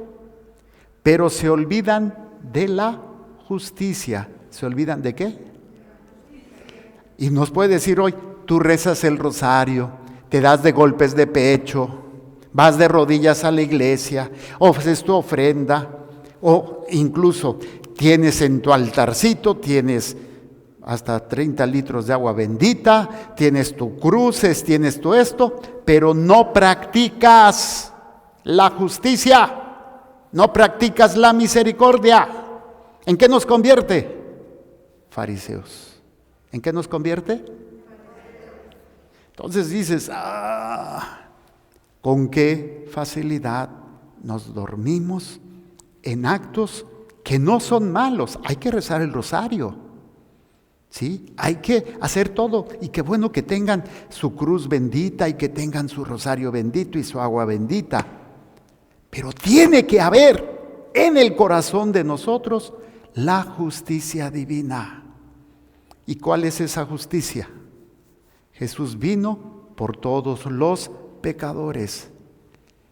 pero se olvidan de la justicia. ¿Se olvidan de qué? Y nos puede decir hoy, tú rezas el rosario, te das de golpes de pecho, vas de rodillas a la iglesia, ofreces tu ofrenda, o incluso tienes en tu altarcito, tienes hasta 30 litros de agua bendita, tienes tu cruces, tienes tu esto, pero no practicas la justicia, no practicas la misericordia. ¿En qué nos convierte? Fariseos. ¿En qué nos convierte? Entonces dices, con qué facilidad nos dormimos en actos que no son malos. Hay que rezar el rosario. ¿Sí? Hay que hacer todo, y qué bueno que tengan su cruz bendita y que tengan su rosario bendito y su agua bendita. Pero tiene que haber en el corazón de nosotros la justicia divina. ¿Y cuál es esa justicia? Jesús vino por todos los pecadores.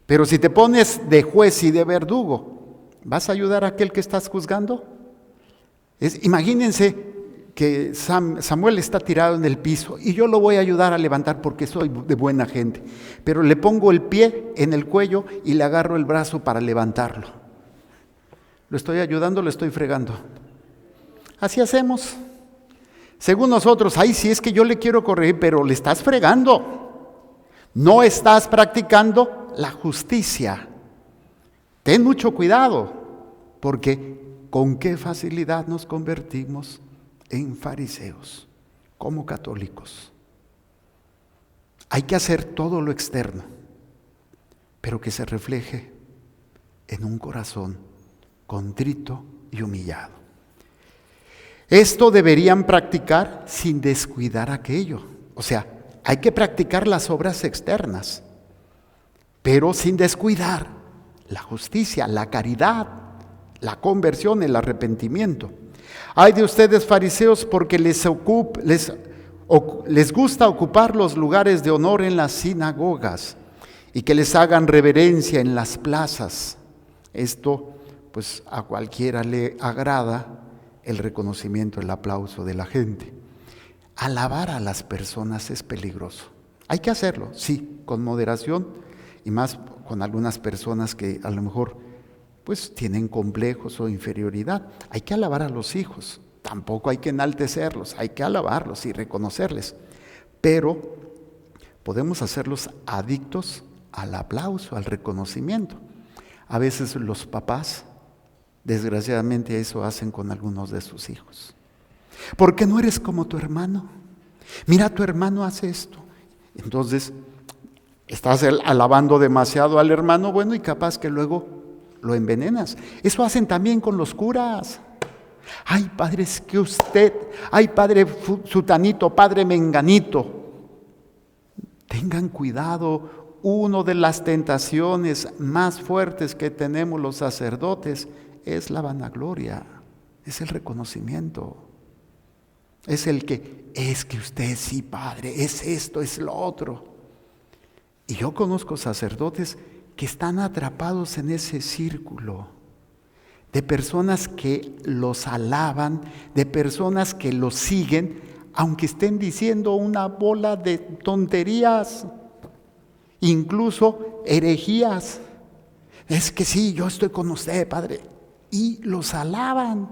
Pero si te pones de juez y de verdugo, ¿vas a ayudar a aquel que estás juzgando? Imagínense que Samuel está tirado en el piso y yo lo voy a ayudar a levantar porque soy de buena gente, pero le pongo el pie en el cuello y le agarro el brazo para levantarlo. ¿Lo estoy ayudando o lo estoy fregando? Así hacemos. Según nosotros, ay, sí, es que yo le quiero corregir, pero le estás fregando. No estás practicando la justicia. Ten mucho cuidado, porque con qué facilidad nos convertimos en fariseos, como católicos. Hay que hacer todo lo externo, pero que se refleje en un corazón contrito y humillado. Esto deberían practicar sin descuidar aquello. O sea, hay que practicar las obras externas, pero sin descuidar la justicia, la caridad, la conversión, el arrepentimiento. Ay de ustedes, fariseos, porque les gusta ocupar los lugares de honor en las sinagogas y que les hagan reverencia en las plazas. Esto, pues, a cualquiera le agrada el reconocimiento, el aplauso de la gente. Alabar a las personas es peligroso. Hay que hacerlo, sí, con moderación, y más con algunas personas que a lo mejor pues tienen complejos o inferioridad. Hay que alabar a los hijos, tampoco hay que enaltecerlos, hay que alabarlos y reconocerles, pero podemos hacerlos adictos al aplauso, al reconocimiento. A veces los papás, desgraciadamente, eso hacen con algunos de sus hijos. ¿Por qué no eres como tu hermano? Mira, tu hermano hace esto. Entonces, estás alabando demasiado al hermano, bueno, y capaz que luego lo envenenas. Eso hacen también con los curas. Ay, padre, es que usted, ay, padre sutanito, padre menganito. Tengan cuidado. Una de las tentaciones más fuertes que tenemos los sacerdotes es la vanagloria, es el reconocimiento. Es el que, es que usted sí, padre, es esto, es lo otro. Y yo conozco sacerdotes que están atrapados en ese círculo de personas que los alaban, de personas que los siguen, aunque estén diciendo una bola de tonterías, incluso herejías. Es que sí, yo estoy con usted, padre, y los alaban.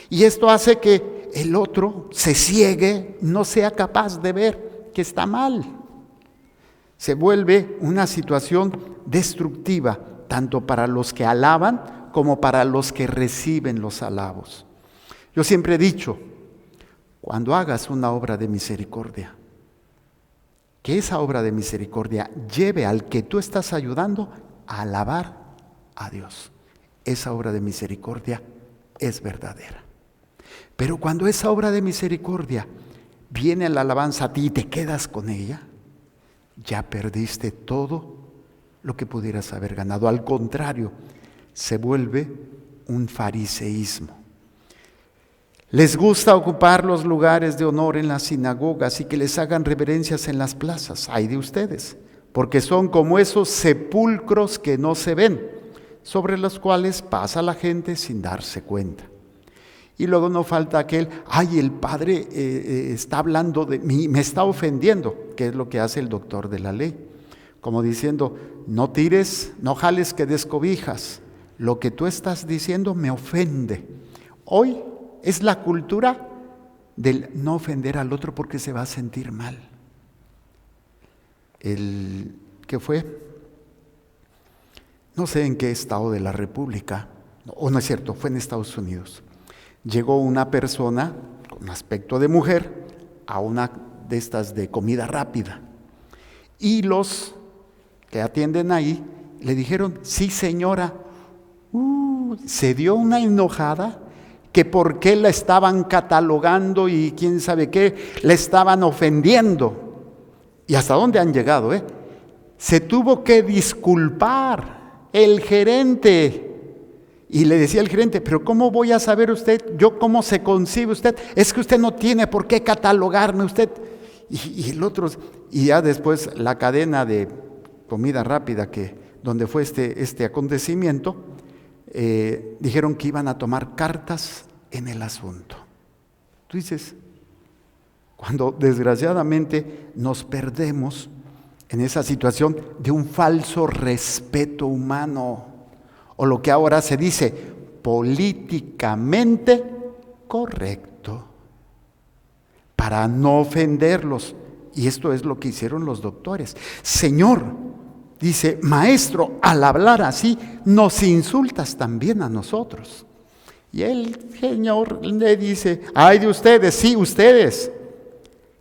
Y esto hace que el otro se ciegue, no sea capaz de ver que está mal. Se vuelve una situación destructiva, tanto para los que alaban como para los que reciben los alabos. Yo siempre he dicho, cuando hagas una obra de misericordia, que esa obra de misericordia lleve al que tú estás ayudando a alabar a Dios. Esa obra de misericordia es verdadera. Pero cuando esa obra de misericordia viene la alabanza a ti y te quedas con ella, ya perdiste todo lo que pudieras haber ganado. Al contrario, se vuelve un fariseísmo. Les gusta ocupar los lugares de honor en las sinagogas y que les hagan reverencias en las plazas. Ay de ustedes, porque son como esos sepulcros que no se ven, sobre los cuales pasa la gente sin darse cuenta. Y luego no falta aquel, ay, el padre está hablando de mí, me está ofendiendo, que es lo que hace el doctor de la ley. Como diciendo, no tires, no jales que descobijas, lo que tú estás diciendo me ofende. Hoy es la cultura del no ofender al otro porque se va a sentir mal. ¿Qué fue? No sé en qué estado de la República, o no es cierto, fue en Estados Unidos. Llegó una persona con aspecto de mujer a una de estas de comida rápida y los que atienden ahí le dijeron, sí señora, se dio una enojada que por qué la estaban catalogando y quién sabe qué, la estaban ofendiendo. ¿Y hasta dónde han llegado? Se tuvo que disculpar el gerente. Y le decía el gerente, pero ¿cómo voy a saber usted, yo cómo se concibe usted? Es que usted no tiene por qué catalogarme usted. Y el otro, y ya después la cadena de comida rápida donde fue este acontecimiento, dijeron que iban a tomar cartas en el asunto. Tú dices, cuando desgraciadamente nos perdemos en esa situación de un falso respeto humano, o lo que ahora se dice políticamente correcto, para no ofenderlos. Y esto es lo que hicieron los doctores. Señor, dice, maestro, al hablar así, nos insultas también a nosotros. Y el Señor le dice, ay de ustedes, sí, ustedes,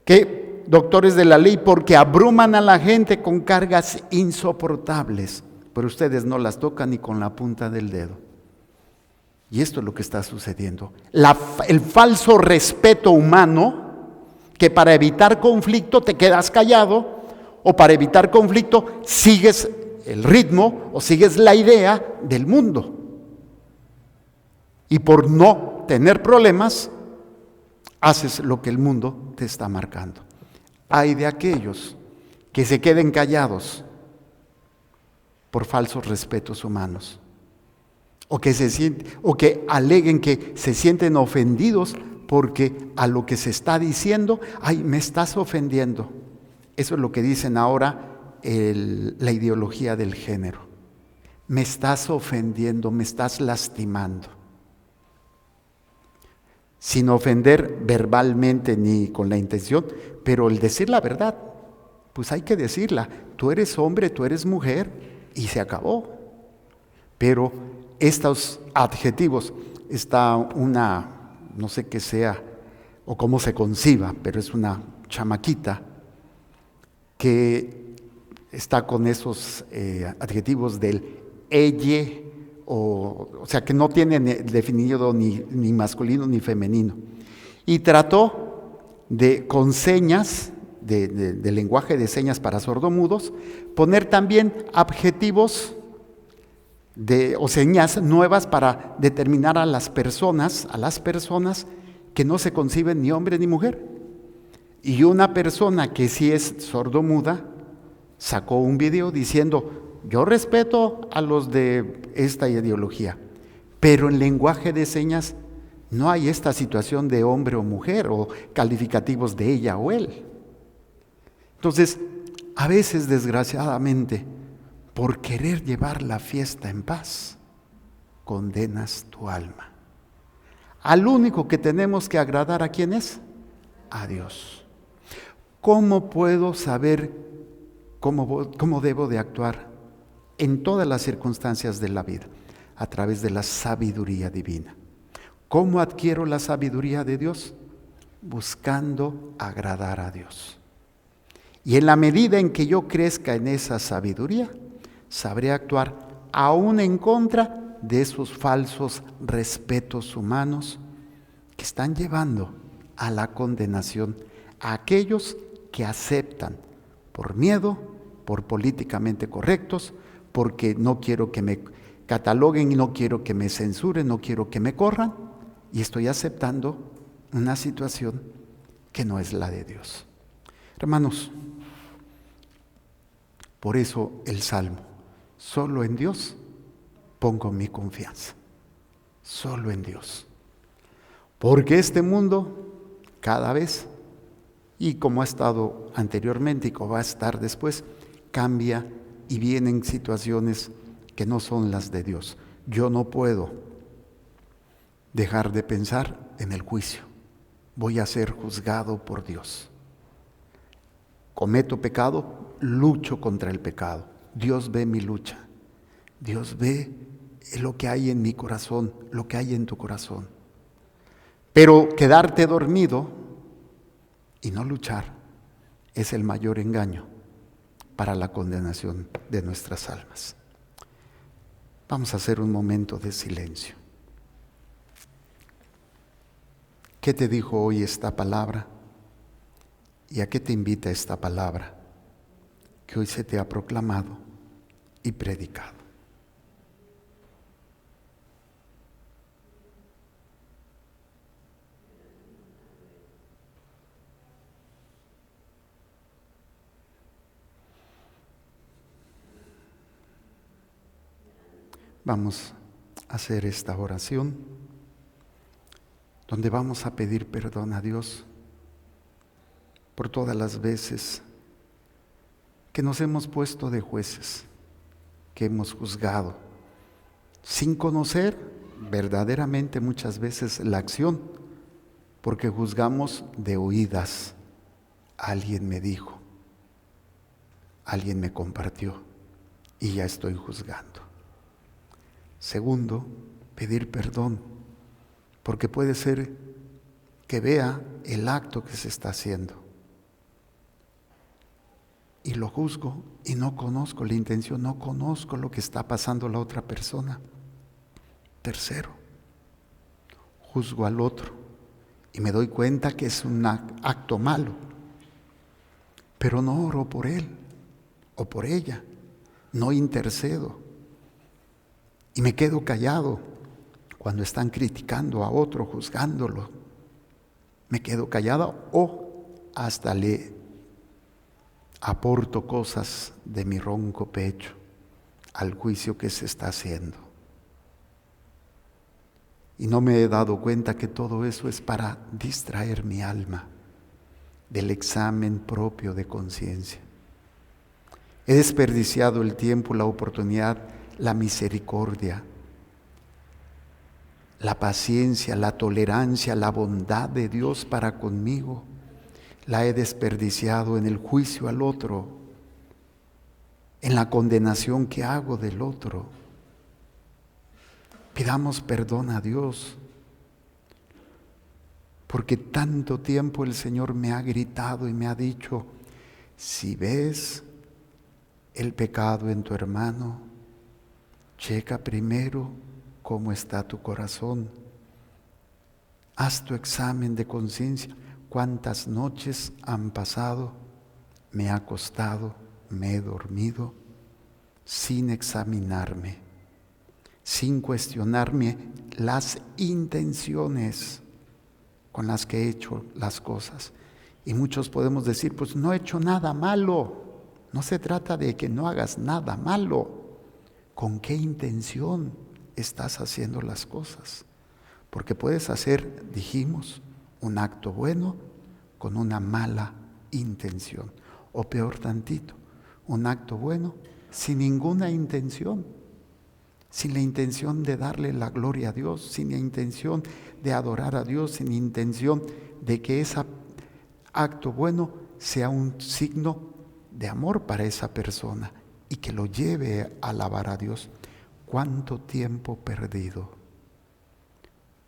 que doctores de la ley, porque abruman a la gente con cargas insoportables, pero ustedes no las tocan ni con la punta del dedo. Y esto es lo que está sucediendo. El falso respeto humano, que para evitar conflicto te quedas callado, o para evitar conflicto sigues el ritmo o sigues la idea del mundo. Y por no tener problemas, haces lo que el mundo te está marcando. Hay de aquellos que se queden callados por falsos respetos humanos, o que aleguen que se sienten ofendidos porque a lo que se está diciendo, ay, me estás ofendiendo. Eso es lo que dicen ahora la ideología del género. Me estás ofendiendo, me estás lastimando. Sin ofender verbalmente ni con la intención, pero el decir la verdad, pues hay que decirla. Tú eres hombre, tú eres mujer, y se acabó. Pero estos adjetivos, está una, no sé qué sea o cómo se conciba, pero es una chamaquita que está con esos adjetivos del elle, o sea que no tiene definido ni masculino ni femenino, y trató con señas de lenguaje de señas para sordomudos, poner también adjetivos o señas nuevas para determinar a las personas que no se conciben ni hombre ni mujer. Y una persona que sí es sordomuda sacó un video diciendo, yo respeto a los de esta ideología, pero en lenguaje de señas no hay esta situación de hombre o mujer o calificativos de ella o él. Entonces, a veces desgraciadamente, por querer llevar la fiesta en paz, condenas tu alma. Al único que tenemos que agradar, ¿a quién es? A Dios. ¿Cómo puedo saber cómo debo de actuar en todas las circunstancias de la vida? A través de la sabiduría divina. ¿Cómo adquiero la sabiduría de Dios? Buscando agradar a Dios. Y en la medida en que yo crezca en esa sabiduría, sabré actuar aún en contra de esos falsos respetos humanos que están llevando a la condenación a aquellos que aceptan por miedo, por políticamente correctos, porque no quiero que me cataloguen y no quiero que me censuren, no quiero que me corran, y estoy aceptando una situación que no es la de Dios. Hermanos, por eso el Salmo, solo en Dios pongo mi confianza, solo en Dios. Porque este mundo cada vez, y como ha estado anteriormente y como va a estar después, cambia y vienen situaciones que no son las de Dios. Yo no puedo dejar de pensar en el juicio. Voy a ser juzgado por Dios. Cometo pecado, lucho contra el pecado. Dios ve mi lucha. Dios ve lo que hay en mi corazón, lo que hay en tu corazón. Pero quedarte dormido y no luchar es el mayor engaño para la condenación de nuestras almas. Vamos a hacer un momento de silencio. ¿Qué te dijo hoy esta palabra? ¿Y a qué te invita esta palabra que hoy se te ha proclamado y predicado? Vamos a hacer esta oración donde vamos a pedir perdón a Dios por todas las veces que nos hemos puesto de jueces, que hemos juzgado, sin conocer verdaderamente muchas veces la acción, porque juzgamos de oídas. Alguien me dijo, alguien me compartió y ya estoy juzgando. Segundo, pedir perdón, porque puede ser que vea el acto que se está haciendo y lo juzgo y no conozco la intención, no conozco lo que está pasando la otra persona. Tercero, juzgo al otro y me doy cuenta que es un acto malo, pero no oro por él o por ella, no intercedo. Y me quedo callado cuando están criticando a otro, juzgándolo. Me quedo callado o hasta le aporto cosas de mi ronco pecho al juicio que se está haciendo. Y no me he dado cuenta que todo eso es para distraer mi alma del examen propio de conciencia. He desperdiciado el tiempo, la oportunidad, la misericordia, la paciencia, la tolerancia, la bondad de Dios para conmigo. La he desperdiciado en el juicio al otro, en la condenación que hago del otro. Pidamos perdón a Dios, porque tanto tiempo el Señor me ha gritado y me ha dicho: si ves el pecado en tu hermano, checa primero cómo está tu corazón. Haz tu examen de conciencia. ¿Cuántas noches han pasado? Me he acostado, me he dormido sin examinarme, sin cuestionarme las intenciones con las que he hecho las cosas. Y muchos podemos decir: pues no he hecho nada malo. No se trata de que no hagas nada malo. ¿Con qué intención estás haciendo las cosas? Porque puedes hacer, dijimos, un acto bueno con una mala intención. O peor tantito, un acto bueno sin ninguna intención. Sin la intención de darle la gloria a Dios, sin la intención de adorar a Dios, sin la intención de que ese acto bueno sea un signo de amor para esa persona y que lo lleve a alabar a Dios. ¿Cuánto tiempo perdido?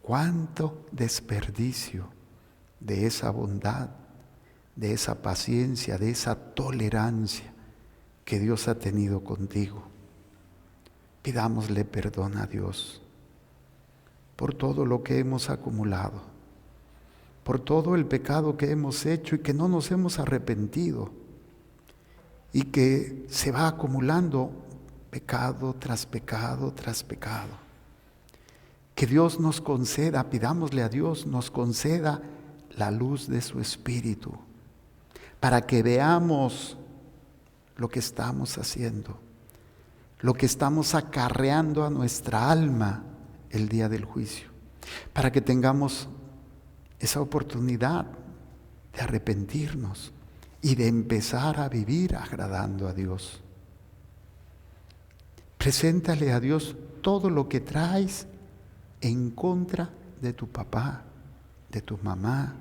¿Cuánto desperdicio de esa bondad, de esa paciencia, de esa tolerancia que Dios ha tenido contigo? Pidámosle perdón a Dios por todo lo que hemos acumulado, por todo el pecado que hemos hecho y que no nos hemos arrepentido, y que se va acumulando pecado tras pecado tras pecado. Que Dios nos conceda, pidámosle a Dios, nos conceda la luz de su Espíritu, para que veamos lo que estamos haciendo, lo que estamos acarreando a nuestra alma el día del juicio, para que tengamos esa oportunidad de arrepentirnos y de empezar a vivir agradando a Dios. Preséntale a Dios todo lo que traes en contra de tu papá, de tu mamá,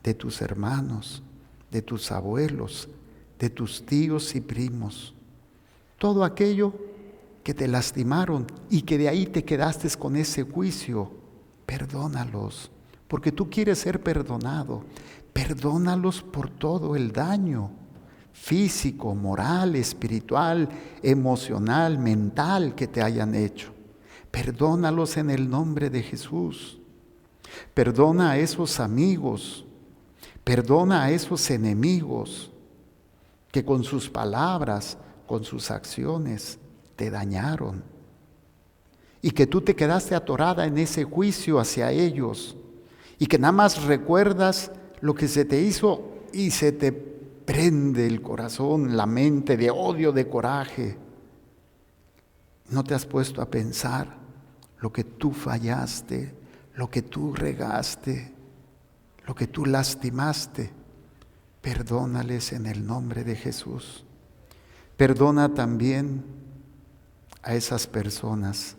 de tus hermanos, de tus abuelos, de tus tíos y primos. Todo aquello que te lastimaron y que de ahí te quedaste con ese juicio, perdónalos, porque tú quieres ser perdonado. Perdónalos por todo el daño físico, moral, espiritual, emocional, mental que te hayan hecho. Perdónalos en el nombre de Jesús. Perdona a esos amigos, perdona a esos enemigos que con sus palabras, con sus acciones te dañaron y que tú te quedaste atorada en ese juicio hacia ellos y que nada más recuerdas lo que se te hizo y se te prende el corazón, la mente de odio, de coraje. No te has puesto a pensar lo que tú fallaste, lo que tú regaste, lo que tú lastimaste. Perdónales en el nombre de Jesús. Perdona también a esas personas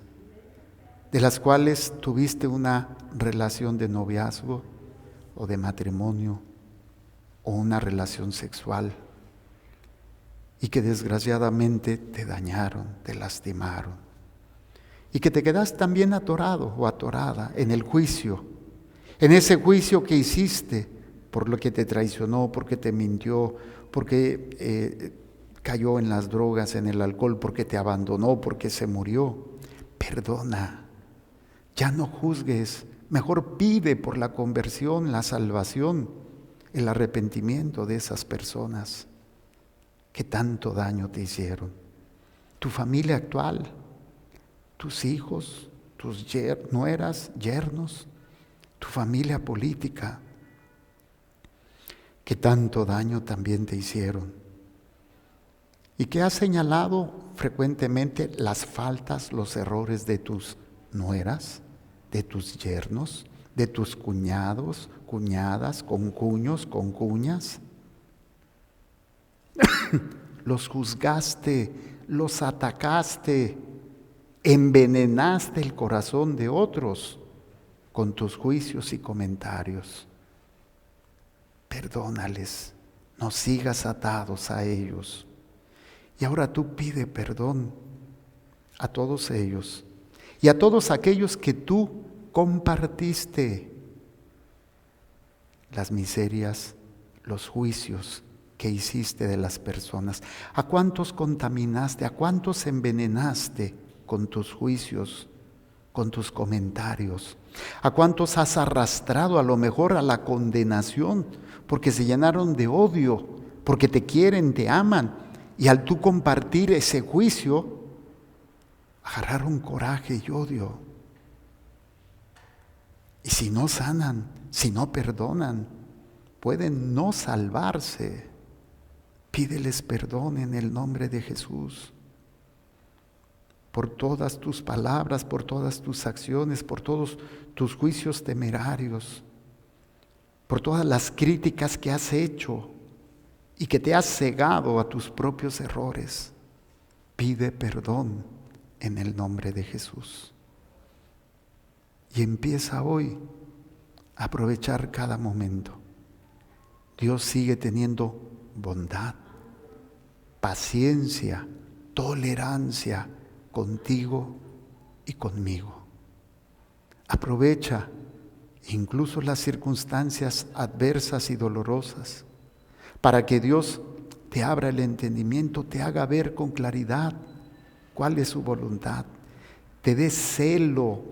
de las cuales tuviste una relación de noviazgo o de matrimonio o una relación sexual y que desgraciadamente te dañaron, te lastimaron y que te quedaste también atorado o atorada en el juicio, en ese juicio que hiciste por lo que te traicionó, porque te mintió, porque cayó en las drogas, en el alcohol, porque te abandonó, porque se murió. Perdona, ya no juzgues, mejor pide por la conversión, la salvación, el arrepentimiento de esas personas que tanto daño te hicieron. Tu familia actual, tus hijos, tus nueras, yernos, tu familia política, que tanto daño también te hicieron y que has señalado frecuentemente las faltas, los errores de tus nueras, de tus yernos, de tus cuñados, cuñadas, concuños, concuñas. Los juzgaste, los atacaste, envenenaste el corazón de otros con tus juicios y comentarios. Perdónales, no sigas atados a ellos. Y ahora tú pide perdón a todos ellos y a todos aquellos que tú compartiste las miserias, los juicios que hiciste de las personas. ¿A cuántos contaminaste? ¿A cuántos envenenaste con tus juicios, con tus comentarios? ¿A cuántos has arrastrado a lo mejor a la condenación porque se llenaron de odio, porque te quieren, te aman y al tú compartir ese juicio agarraron coraje y odio? Y si no sanan, si no perdonan, pueden no salvarse. Pídeles perdón en el nombre de Jesús por todas tus palabras, por todas tus acciones, por todos tus juicios temerarios, por todas las críticas que has hecho y que te has cegado a tus propios errores. Pide perdón en el nombre de Jesús. Y empieza hoy a aprovechar cada momento. Dios sigue teniendo bondad, paciencia, tolerancia contigo y conmigo. Aprovecha incluso las circunstancias adversas y dolorosas para que Dios te abra el entendimiento, te haga ver con claridad cuál es su voluntad, te dé celo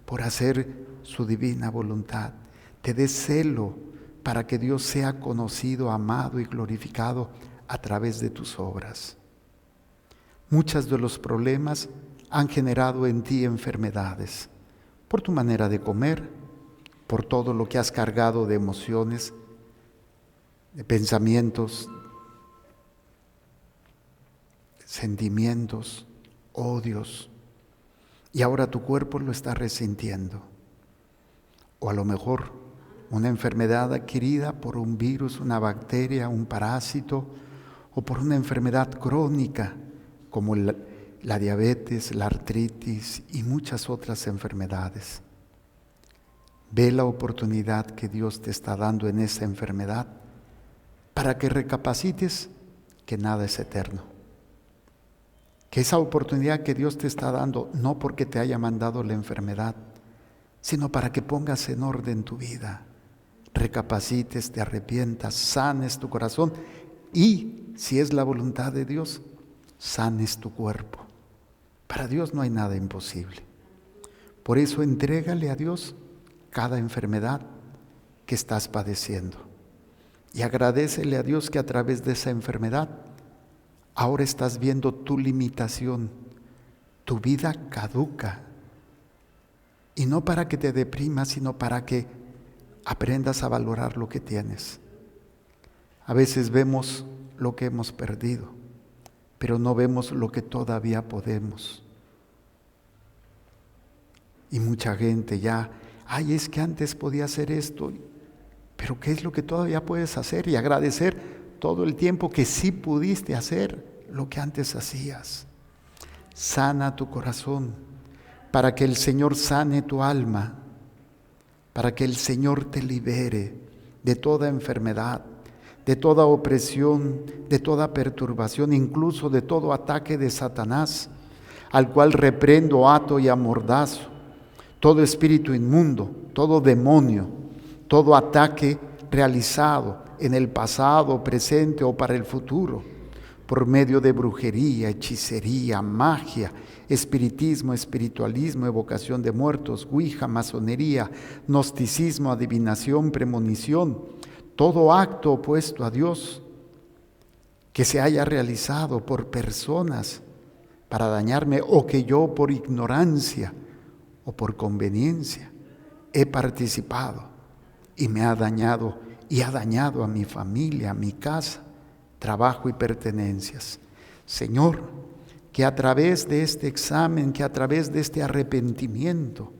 por hacer su divina voluntad, te dé celo para que Dios sea conocido, amado y glorificado a través de tus obras. Muchos de los problemas han generado en ti enfermedades, por tu manera de comer, por todo lo que has cargado de emociones, de pensamientos, sentimientos, odios, y ahora tu cuerpo lo está resintiendo. O a lo mejor una enfermedad adquirida por un virus, una bacteria, un parásito, o por una enfermedad crónica como la diabetes, la artritis y muchas otras enfermedades. Ve la oportunidad que Dios te está dando en esa enfermedad para que recapacites que nada es eterno. Que esa oportunidad que Dios te está dando, no porque te haya mandado la enfermedad, sino para que pongas en orden tu vida, recapacites, te arrepientas, sanes tu corazón y, si es la voluntad de Dios, sanes tu cuerpo. Para Dios no hay nada imposible. Por eso entrégale a Dios cada enfermedad que estás padeciendo. Y agradécele a Dios que a través de esa enfermedad ahora estás viendo tu limitación, tu vida caduca. Y no para que te deprimas, sino para que aprendas a valorar lo que tienes. A veces vemos lo que hemos perdido, pero no vemos lo que todavía podemos. Y mucha gente ya, es que antes podía hacer esto, pero ¿qué es lo que todavía puedes hacer? Y agradecer todo el tiempo que sí pudiste hacer lo que antes hacías. Sana tu corazón, para que el Señor sane tu alma, para que el Señor te libere de toda enfermedad, de toda opresión, de toda perturbación, incluso de todo ataque de Satanás, al cual reprendo, ato y amordazo. Todo espíritu inmundo, todo demonio, todo ataque realizado en el pasado, presente o para el futuro, por medio de brujería, hechicería, magia, espiritismo, espiritualismo, evocación de muertos, ouija, masonería, gnosticismo, adivinación, premonición, todo acto opuesto a Dios que se haya realizado por personas para dañarme, o que yo por ignorancia o por conveniencia he participado y me ha dañado, y ha dañado a mi familia, a mi casa, trabajo y pertenencias. Señor, que a través de este examen, que a través de este arrepentimiento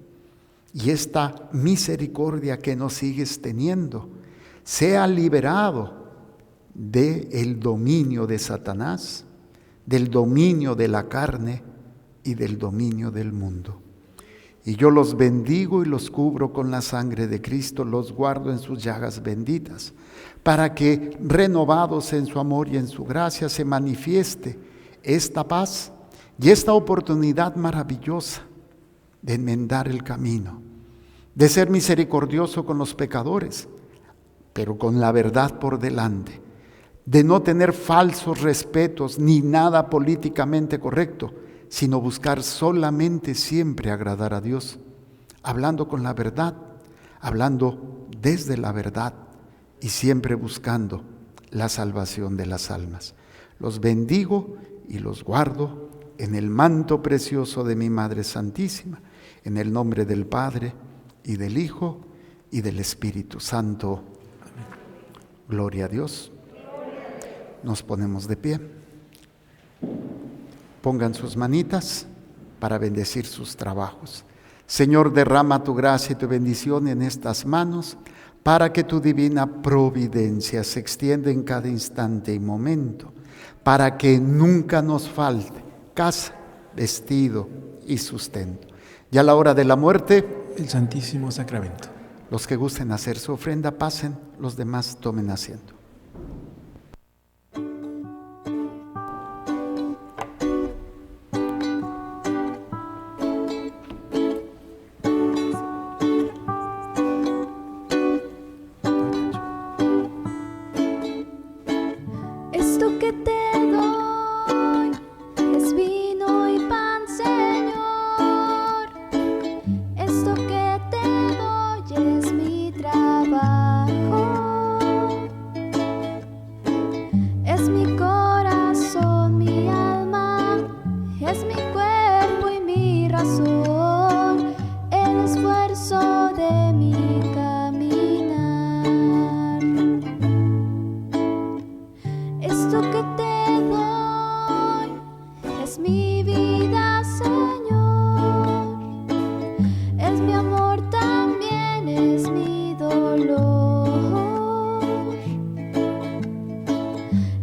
y esta misericordia que nos sigues teniendo, sea liberado del dominio de Satanás, del dominio de la carne y del dominio del mundo. Y yo los bendigo y los cubro con la sangre de Cristo, los guardo en sus llagas benditas, para que, renovados en su amor y en su gracia, se manifieste esta paz y esta oportunidad maravillosa de enmendar el camino, de ser misericordioso con los pecadores, pero con la verdad por delante, de no tener falsos respetos ni nada políticamente correcto, sino buscar solamente siempre agradar a Dios, hablando con la verdad, hablando desde la verdad y siempre buscando la salvación de las almas. Los bendigo y los guardo en el manto precioso de mi Madre Santísima, en el nombre del Padre y del Hijo y del Espíritu Santo. Amén. Gloria a Dios. Nos ponemos de pie. Pongan sus manitas para bendecir sus trabajos. Señor, derrama tu gracia y tu bendición en estas manos para que tu divina providencia se extienda en cada instante y momento, para que nunca nos falte casa, vestido y sustento. Ya a la hora de la muerte, el Santísimo Sacramento. Los que gusten hacer su ofrenda, pasen, los demás tomen asiento.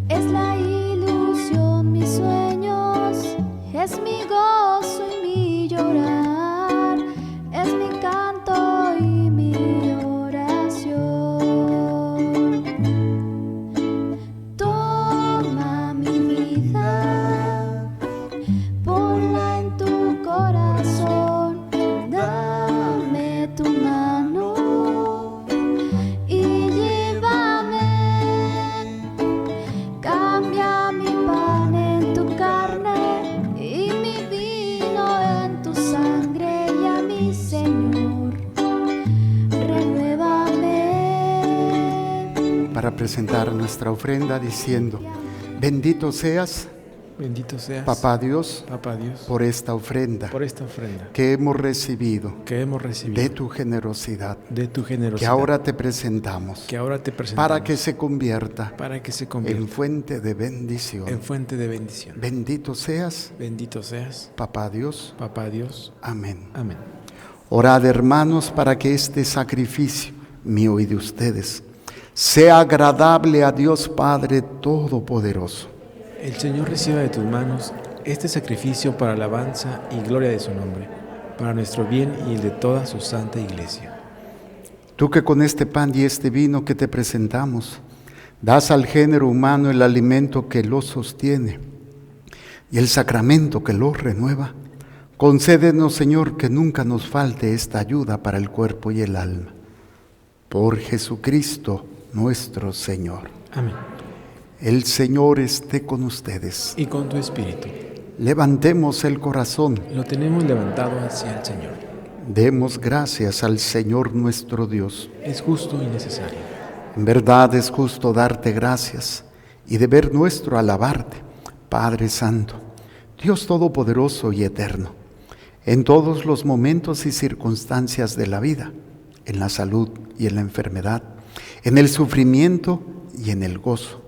Es la presentar nuestra ofrenda diciendo: bendito seas, Bendito seas, Papá Dios, por esta ofrenda ofrenda que hemos recibido que hemos recibido de tu generosidad, de tu que generosidad, ahora te presentamos, para que se convierta en fuente de bendición. Bendito seas, Papá Dios. Amén. Amén. Orad, hermanos, para que este sacrificio mío y de ustedes sea agradable a Dios Padre Todopoderoso. El Señor reciba de tus manos este sacrificio para alabanza y gloria de su nombre, para nuestro bien y el de toda su santa Iglesia. Tú que con este pan y este vino que te presentamos, das al género humano el alimento que lo sostiene y el sacramento que lo renueva, concédenos, Señor, que nunca nos falte esta ayuda para el cuerpo y el alma. Por Jesucristo nuestro Señor. Amén. El Señor esté con ustedes. Y con tu espíritu. Levantemos el corazón. Lo tenemos levantado hacia el Señor. Demos gracias al Señor nuestro Dios. Es justo y necesario. En verdad es justo darte gracias y deber nuestro alabarte, Padre Santo, Dios Todopoderoso y Eterno, en todos los momentos y circunstancias de la vida, en la salud y en la enfermedad, en el sufrimiento y en el gozo,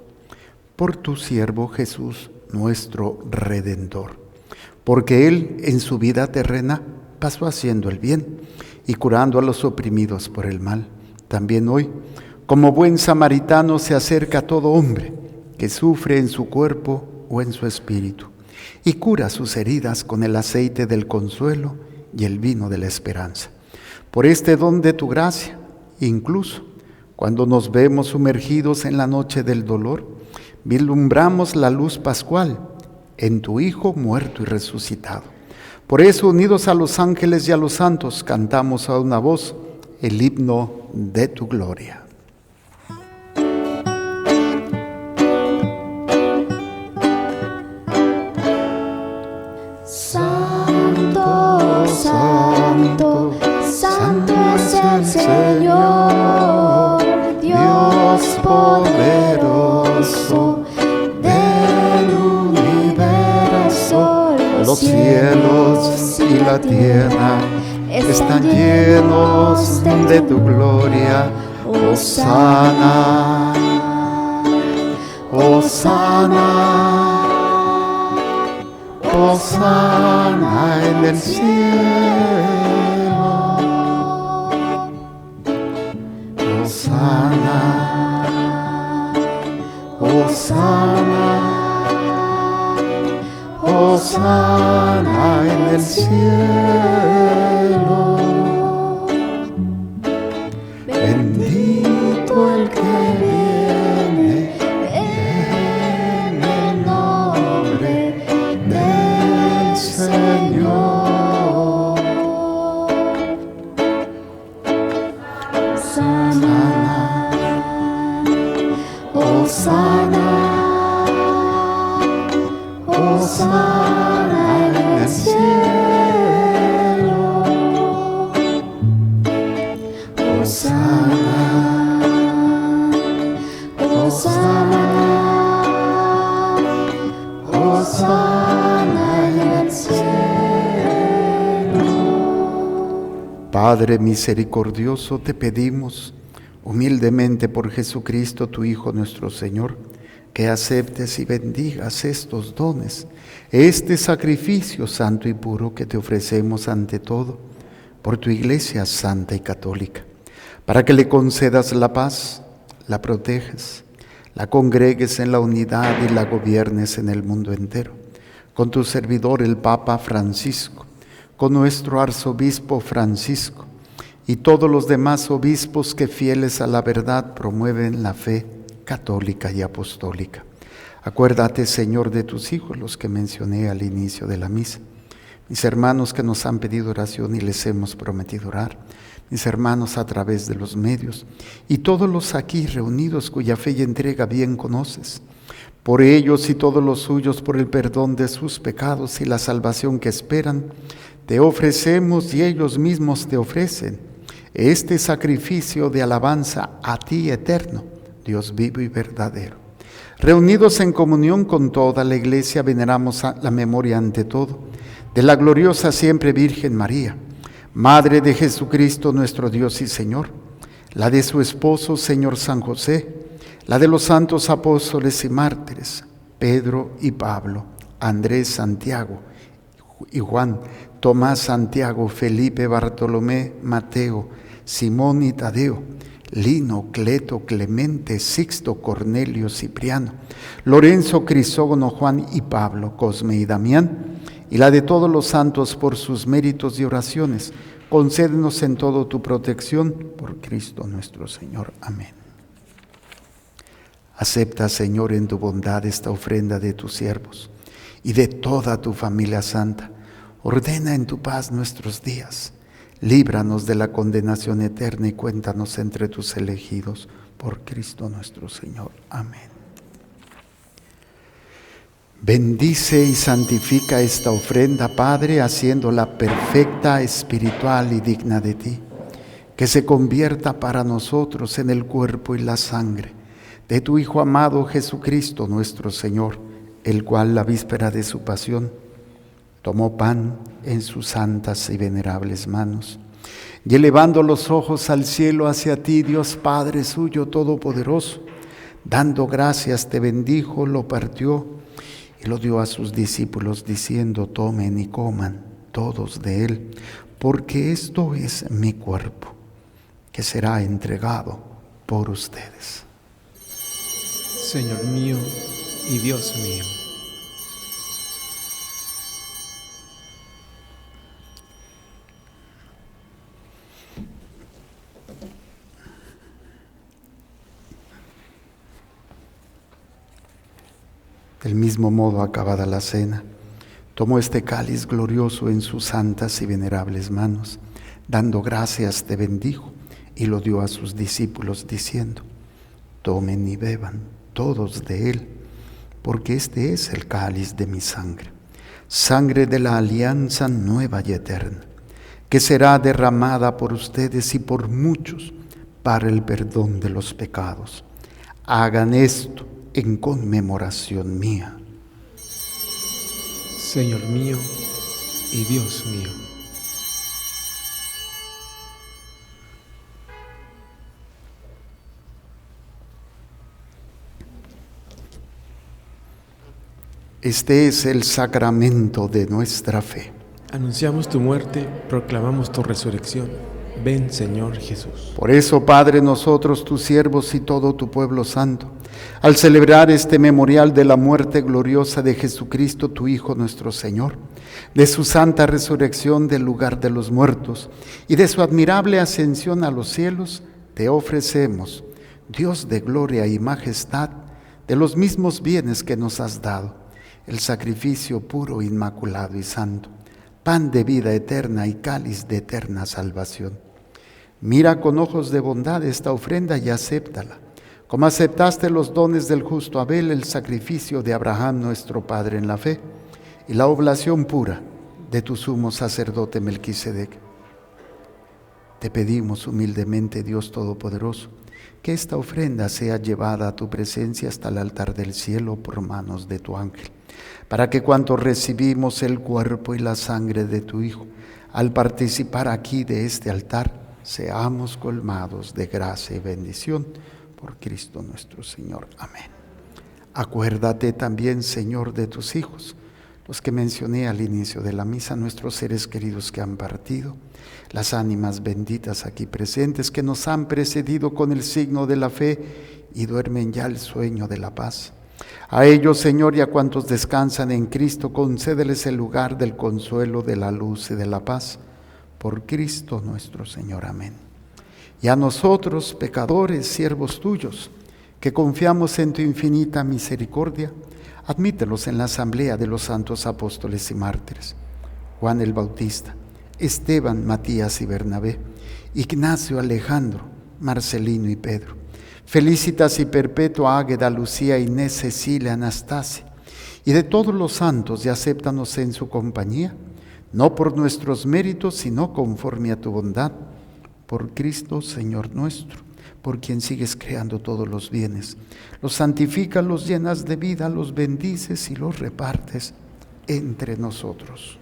por tu siervo Jesús, nuestro Redentor, porque Él en su vida terrena pasó haciendo el bien y curando a los oprimidos por el mal. También hoy, como buen samaritano, se acerca a todo hombre que sufre en su cuerpo o en su espíritu y cura sus heridas con el aceite del consuelo y el vino de la esperanza. Por este don de tu gracia, incluso cuando nos vemos sumergidos en la noche del dolor, vislumbramos la luz pascual en tu Hijo muerto y resucitado. Por eso, unidos a los ángeles y a los santos, cantamos a una voz el himno de tu gloria. Santo, santo, santo es el Señor, Dios poderoso del universo. Los cielos y la tierra están llenos de tu gloria. Hosana, Hosana, Hosana en el cielo. Hosana, Hosana, Hosana en el cielo. Bendito el que viene en el nombre del Señor. Hosana, Hosana, Hosana en el cielo. Hosana, Hosana, Hosana en el cielo. Padre misericordioso, te pedimos humildemente por Jesucristo, tu Hijo nuestro Señor, que aceptes y bendigas estos dones, este sacrificio santo y puro que te ofrecemos ante todo por tu Iglesia santa y católica, para que le concedas la paz, la protejas, la congregues en la unidad y la gobiernes en el mundo entero, con tu servidor el Papa Francisco, con nuestro arzobispo Francisco y todos los demás obispos que fieles a la verdad promueven la fe católica y apostólica. Acuérdate, Señor, de tus hijos, los que mencioné al inicio de la misa, mis hermanos que nos han pedido oración y les hemos prometido orar, mis hermanos a través de los medios y todos los aquí reunidos cuya fe y entrega bien conoces. Por ellos y todos los suyos, por el perdón de sus pecados y la salvación que esperan, te ofrecemos y ellos mismos te ofrecen este sacrificio de alabanza a ti eterno, Dios vivo y verdadero. Reunidos en comunión con toda la Iglesia, veneramos la memoria ante todo de la gloriosa siempre Virgen María, Madre de Jesucristo nuestro Dios y Señor, la de su esposo, Señor San José, la de los santos apóstoles y mártires, Pedro y Pablo, Andrés, Santiago y Juan, Tomás, Santiago, Felipe, Bartolomé, Mateo, Simón y Tadeo, Lino, Cleto, Clemente, Sixto, Cornelio, Cipriano, Lorenzo, Crisógono, Juan y Pablo, Cosme y Damián, y la de todos los santos por sus méritos y oraciones. Concédenos en todo tu protección, por Cristo nuestro Señor. Amén. Acepta, Señor, en tu bondad esta ofrenda de tus siervos y de toda tu familia santa. Ordena en tu paz nuestros días. Líbranos de la condenación eterna y cuéntanos entre tus elegidos, por Cristo nuestro Señor. Amén. Bendice y santifica esta ofrenda, Padre, haciéndola perfecta, espiritual y digna de ti, que se convierta para nosotros en el cuerpo y la sangre de tu Hijo amado Jesucristo nuestro Señor, el cual la víspera de su pasión tomó pan en sus santas y venerables manos, y elevando los ojos al cielo hacia ti, Dios Padre suyo todopoderoso, dando gracias te bendijo, lo partió y lo dio a sus discípulos, diciendo: tomen y coman todos de él, porque esto es mi cuerpo, que será entregado por ustedes. Señor mío y Dios mío. Del mismo modo, acabada la cena, tomó este cáliz glorioso en sus santas y venerables manos, dando gracias te bendijo y lo dio a sus discípulos, diciendo: tomen y beban todos de él, porque este es el cáliz de mi sangre, sangre de la alianza nueva y eterna, que será derramada por ustedes y por muchos para el perdón de los pecados. Hagan esto en conmemoración mía. Señor mío y Dios mío. Este es el sacramento de nuestra fe. Anunciamos tu muerte, proclamamos tu resurrección. Ven, Señor Jesús. Por eso, Padre, nosotros, tus siervos y todo tu pueblo santo, al celebrar este memorial de la muerte gloriosa de Jesucristo, tu Hijo nuestro Señor, de su santa resurrección del lugar de los muertos y de su admirable ascensión a los cielos, te ofrecemos, Dios de gloria y majestad, de los mismos bienes que nos has dado, el sacrificio puro, inmaculado y santo, pan de vida eterna y cáliz de eterna salvación. Mira con ojos de bondad esta ofrenda y acéptala, como aceptaste los dones del justo Abel, el sacrificio de Abraham nuestro Padre en la fe, y la oblación pura de tu sumo sacerdote Melquisedec. Te pedimos humildemente, Dios Todopoderoso, que esta ofrenda sea llevada a tu presencia hasta el altar del cielo por manos de tu ángel, para que cuantos recibimos el cuerpo y la sangre de tu Hijo, al participar aquí de este altar, seamos colmados de gracia y bendición por Cristo nuestro Señor. Amén. Acuérdate también, Señor, de tus hijos, los que mencioné al inicio de la misa, nuestros seres queridos que han partido, las ánimas benditas aquí presentes que nos han precedido con el signo de la fe y duermen ya el sueño de la paz. A ellos, Señor, y a cuantos descansan en Cristo, concédeles el lugar del consuelo, de la luz y de la paz. Por Cristo nuestro Señor. Amén. Y a nosotros, pecadores, siervos tuyos, que confiamos en tu infinita misericordia, admítelos en la asamblea de los santos apóstoles y mártires: Juan el Bautista, Esteban, Matías y Bernabé, Ignacio, Alejandro, Marcelino y Pedro, Felicitas y Perpetua, Águeda, Lucía, Inés, Cecilia, Anastasia, y de todos los santos, y acéptanos en su compañía, no por nuestros méritos, sino conforme a tu bondad, por Cristo Señor nuestro, por quien sigues creando todos los bienes. Los santificas, los llenas de vida, los bendices y los repartes entre nosotros.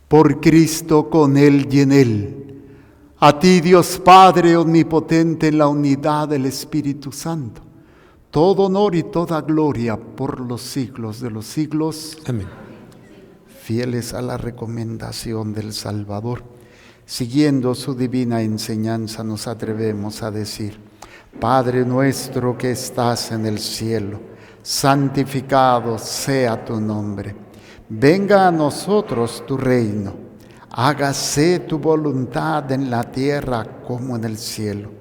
Por Cristo, con Él y en Él, a ti, Dios Padre omnipotente, en la unidad del Espíritu Santo, todo honor y toda gloria por los siglos de los siglos. Amén. Fieles a la recomendación del Salvador, siguiendo su divina enseñanza, nos atrevemos a decir: Padre nuestro que estás en el cielo, santificado sea tu nombre. Venga a nosotros tu reino. Hágase tu voluntad en la tierra como en el cielo.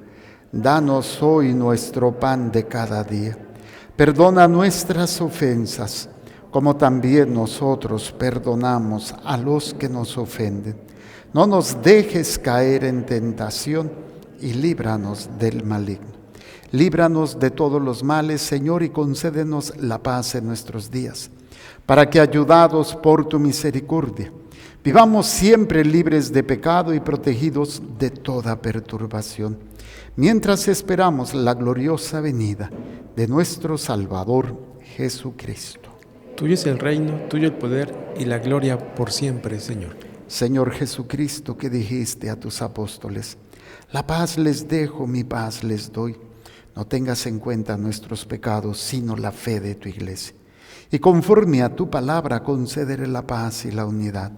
Danos hoy nuestro pan de cada día. Perdona nuestras ofensas, como también nosotros perdonamos a los que nos ofenden. No nos dejes caer en tentación y líbranos del maligno. Líbranos de todos los males, Señor, y concédenos la paz en nuestros días, para que, ayudados por tu misericordia, vivamos siempre libres de pecado y protegidos de toda perturbación, mientras esperamos la gloriosa venida de nuestro Salvador Jesucristo. Tuyo es el reino, tuyo el poder y la gloria por siempre, Señor. Señor Jesucristo, que dijiste a tus apóstoles: la paz les dejo, mi paz les doy. No tengas en cuenta nuestros pecados, sino la fe de tu iglesia. Y conforme a tu palabra concederé la paz y la unidad.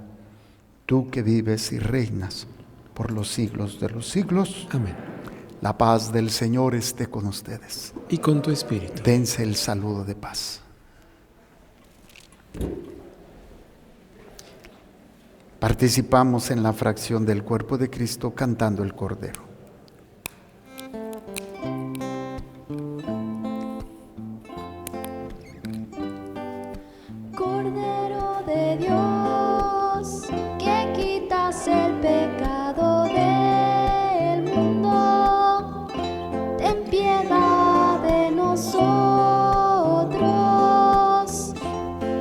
Tú que vives y reinas por los siglos de los siglos. Amén. La paz del Señor esté con ustedes. Y con tu espíritu. Dense el saludo de paz. Participamos en la fracción del cuerpo de Cristo cantando el Cordero. Cordero de Dios, que quitas el pecado del mundo, ten piedad de nosotros,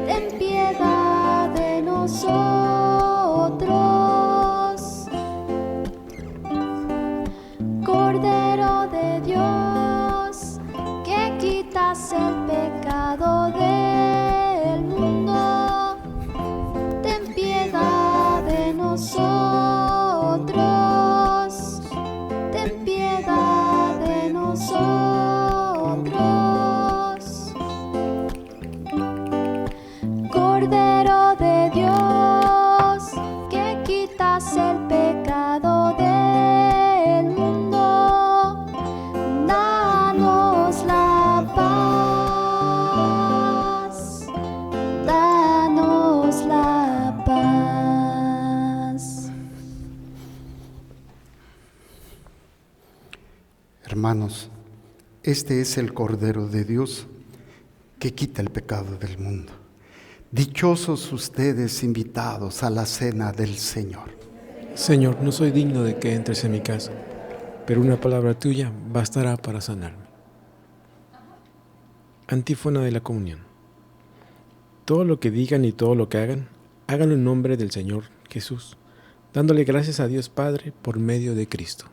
ten piedad de nosotros. Cordero de Dios, que quitas el pecado del mundo, ten piedad de nosotros, ten piedad de nosotros. Cordero de Dios, que quitas el pecado del mundo, danos la paz, danos la paz. Hermanos, este es el Cordero de Dios que quita el pecado del mundo. Dichosos ustedes, invitados a la cena del Señor. Señor, no soy digno de que entres en mi casa, pero una palabra tuya bastará para sanarme. Antífona de la comunión. Todo lo que digan y todo lo que hagan, háganlo en nombre del Señor Jesús, dándole gracias a Dios Padre por medio de Cristo.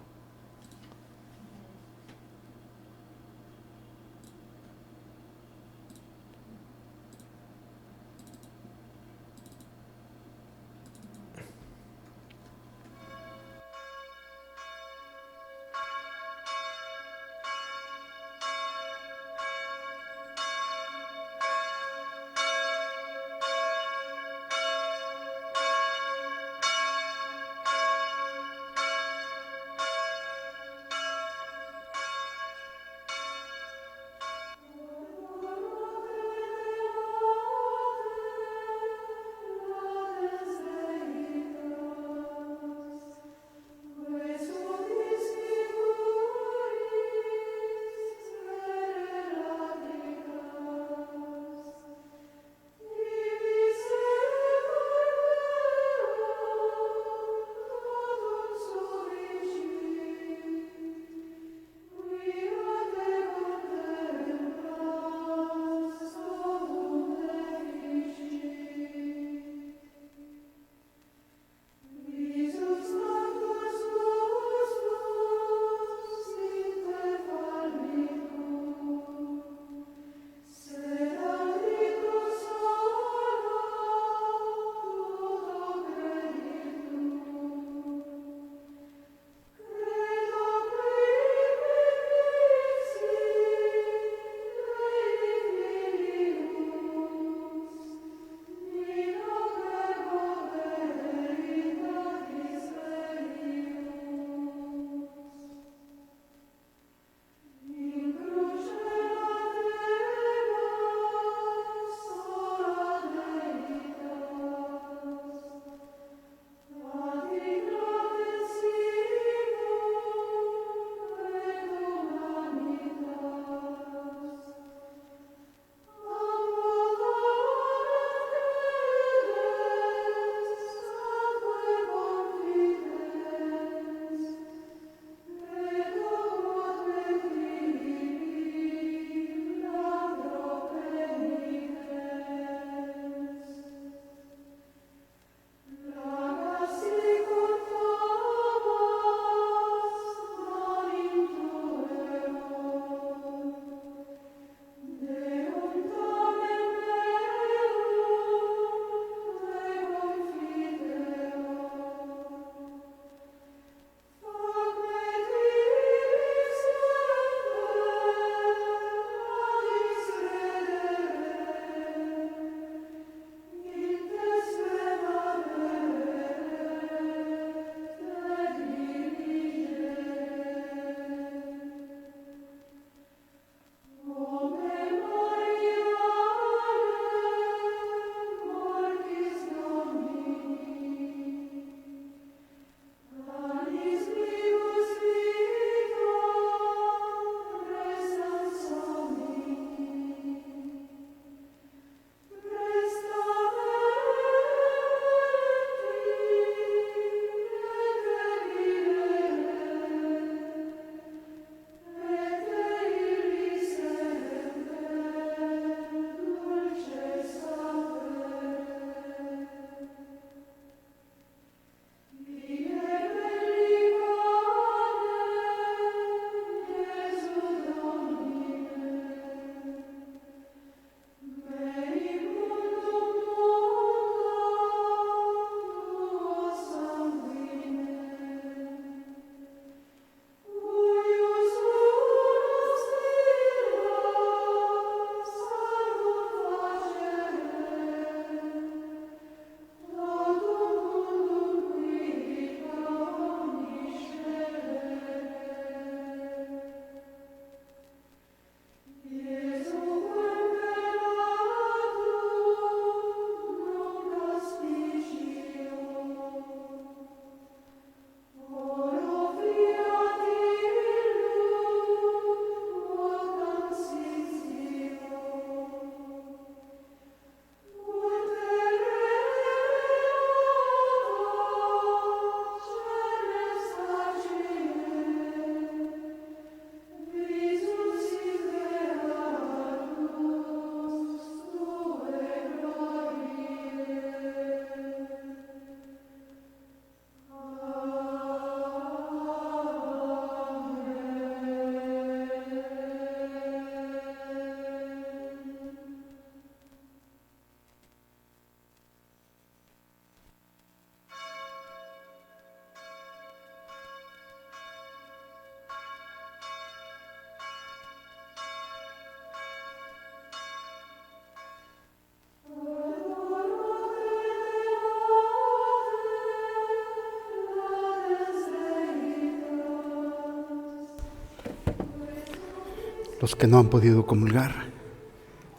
Los que no han podido comulgar,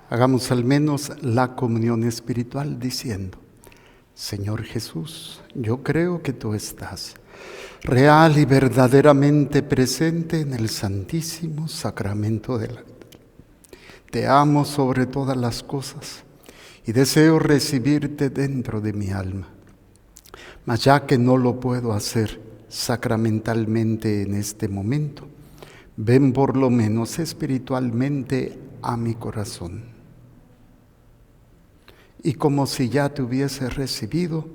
hagamos al menos la comunión espiritual diciendo: Señor Jesús, yo creo que tú estás real y verdaderamente presente en el Santísimo Sacramento de la vida. Te amo sobre todas las cosas y deseo recibirte dentro de mi alma. Mas ya que no lo puedo hacer sacramentalmente en este momento, ven por lo menos espiritualmente a mi corazón. Y como si ya te hubiese recibido,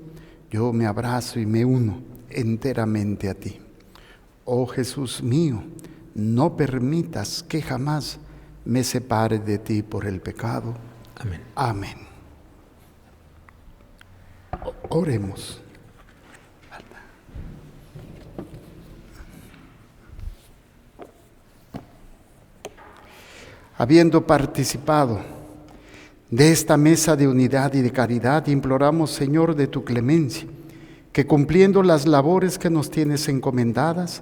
yo me abrazo y me uno enteramente a ti. Oh Jesús mío, no permitas que jamás me separe de ti por el pecado. Amén. Amén. Oremos. Habiendo participado de esta mesa de unidad y de caridad, imploramos, Señor, de tu clemencia, que cumpliendo las labores que nos tienes encomendadas,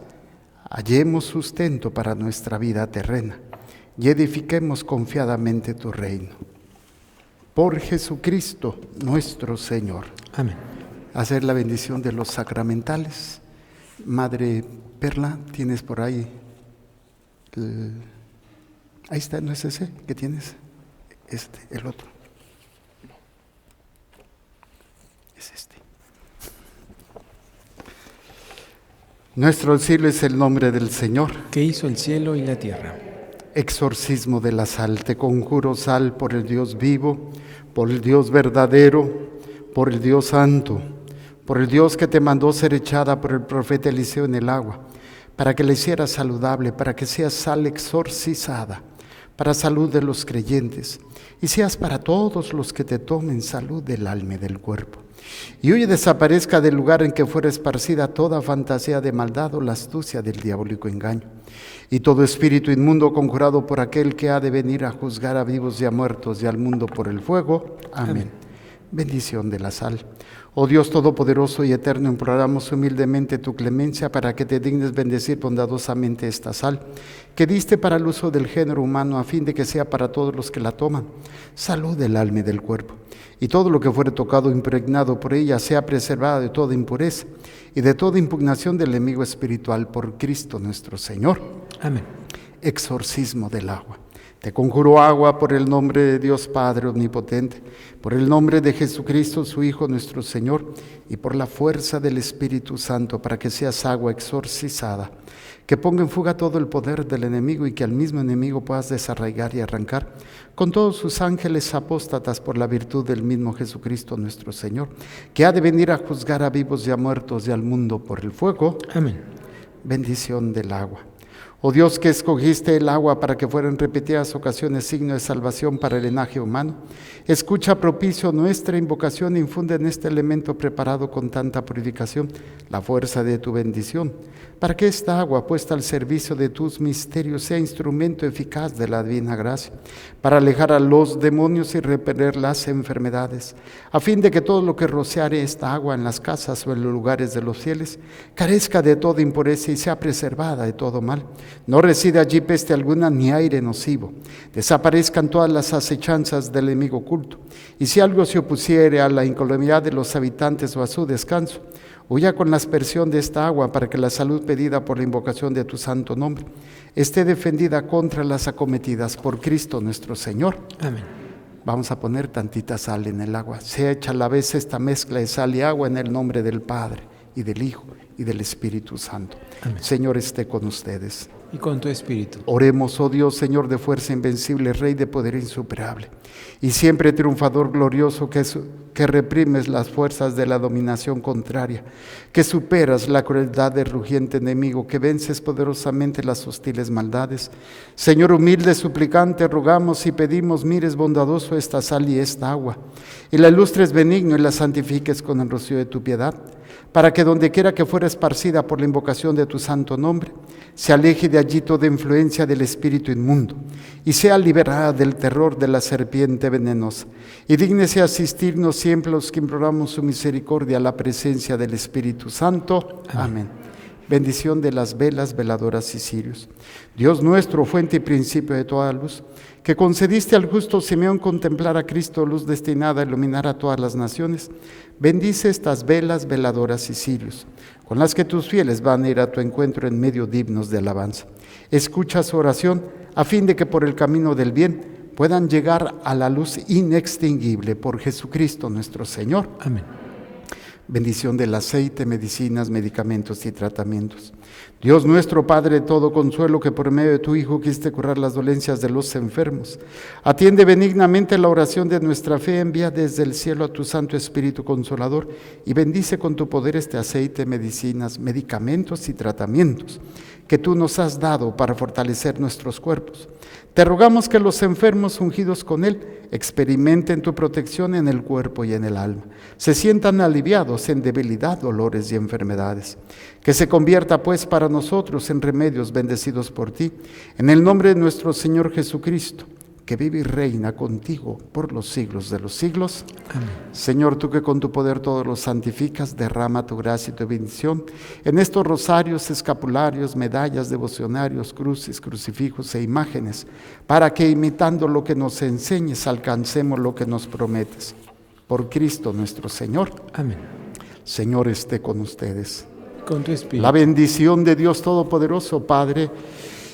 hallemos sustento para nuestra vida terrena y edifiquemos confiadamente tu reino. Por Jesucristo nuestro Señor. Amén. Hacer la bendición de los sacramentales. Madre Perla, ¿tienes por ahí? Ahí está, ¿no es ese que tienes? El otro. Es este. Nuestro auxilio es el nombre del Señor, que hizo el cielo y la tierra. Exorcismo de la sal. Te conjuro, sal, por el Dios vivo, por el Dios verdadero, por el Dios santo, por el Dios que te mandó ser echada por el profeta Eliseo en el agua, para que la hicieras saludable, para que seas sal exorcizada, para salud de los creyentes, y seas para todos los que te tomen salud del alma y del cuerpo. Y hoy desaparezca del lugar en que fuera esparcida toda fantasía de maldad o la astucia del diabólico engaño, y todo espíritu inmundo conjurado por aquel que ha de venir a juzgar a vivos y a muertos y al mundo por el fuego. Amén. Bendición de la sal. Oh Dios Todopoderoso y Eterno, imploramos humildemente tu clemencia para que te dignes bendecir bondadosamente esta sal, que diste para el uso del género humano, a fin de que sea para todos los que la toman salud del alma y del cuerpo. Y todo lo que fuere tocado o impregnado por ella sea preservado de toda impureza y de toda impugnación del enemigo espiritual, por Cristo nuestro Señor. Amén. Exorcismo del agua. Te conjuro, agua, por el nombre de Dios Padre Omnipotente, por el nombre de Jesucristo, su Hijo nuestro Señor, y por la fuerza del Espíritu Santo, para que seas agua exorcizada, que ponga en fuga todo el poder del enemigo y que al mismo enemigo puedas desarraigar y arrancar con todos sus ángeles apóstatas por la virtud del mismo Jesucristo nuestro Señor, que ha de venir a juzgar a vivos y a muertos y al mundo por el fuego. Amén. Bendición del agua. Oh Dios, que escogiste el agua para que fuera en repetidas ocasiones signo de salvación para el linaje humano, escucha propicio nuestra invocación e infunde en este elemento preparado con tanta purificación la fuerza de tu bendición, para que esta agua puesta al servicio de tus misterios sea instrumento eficaz de la divina gracia, para alejar a los demonios y repeler las enfermedades, a fin de que todo lo que rociare esta agua en las casas o en los lugares de los fieles carezca de toda impureza y sea preservada de todo mal. No reside allí peste alguna ni aire nocivo. Desaparezcan todas las acechanzas del enemigo oculto. Y si algo se opusiere a la incolumitad de los habitantes o a su descanso, huya con la aspersión de esta agua, para que la salud pedida por la invocación de tu santo nombre esté defendida contra las acometidas por Cristo nuestro Señor. Amén. Vamos a poner tantita sal en el agua. Sea hecha a la vez esta mezcla de sal y agua en el nombre del Padre y del Hijo y del Espíritu Santo. Amén. Señor esté con ustedes. Y con tu espíritu. Oremos, oh Dios, Señor de fuerza invencible, Rey de poder insuperable, y siempre triunfador glorioso, que reprimes las fuerzas de la dominación contraria, que superas la crueldad del rugiente enemigo, que vences poderosamente las hostiles maldades. Señor humilde suplicante, rogamos y pedimos, mires bondadoso esta sal y esta agua, y la ilustres benigno y la santifiques con el rocío de tu piedad, para que donde quiera que fuera esparcida por la invocación de tu santo nombre, se aleje de allí toda influencia del espíritu inmundo, y sea liberada del terror de la serpiente venenosa, y dígnese asistirnos siempre los que imploramos su misericordia a la presencia del Espíritu Santo. Amén. bendición de las velas, veladoras y cirios. Dios nuestro, fuente y principio de toda luz, que concediste al justo Simeón contemplar a Cristo, luz destinada a iluminar a todas las naciones, bendice estas velas, veladoras y cirios, con las que tus fieles van a ir a tu encuentro en medio dignos de alabanza. Escucha su oración, a fin de que por el camino del bien puedan llegar a la luz inextinguible por Jesucristo nuestro Señor. Amén. Bendición del aceite, medicinas, medicamentos y tratamientos. Dios nuestro Padre de todo consuelo, que por medio de tu Hijo quisiste curar las dolencias de los enfermos, atiende benignamente la oración de nuestra fe, envía desde el cielo a tu Santo Espíritu Consolador y bendice con tu poder este aceite, medicinas, medicamentos y tratamientos que tú nos has dado para fortalecer nuestros cuerpos. Te rogamos que los enfermos ungidos con él experimenten tu protección en el cuerpo y en el alma, se sientan aliviados en debilidad, dolores y enfermedades. Que se convierta pues para nosotros en remedios bendecidos por ti, en el nombre de nuestro Señor Jesucristo, que vive y reina contigo por los siglos de los siglos. Amén. Señor, tú que con tu poder todos los santificas, derrama tu gracia y tu bendición en estos rosarios, escapularios, medallas, devocionarios, cruces, crucifijos e imágenes, para que imitando lo que nos enseñes, alcancemos lo que nos prometes. Por Cristo nuestro Señor. Amén. Señor, esté con ustedes. Con tu espíritu. La bendición de Dios Todopoderoso, Padre,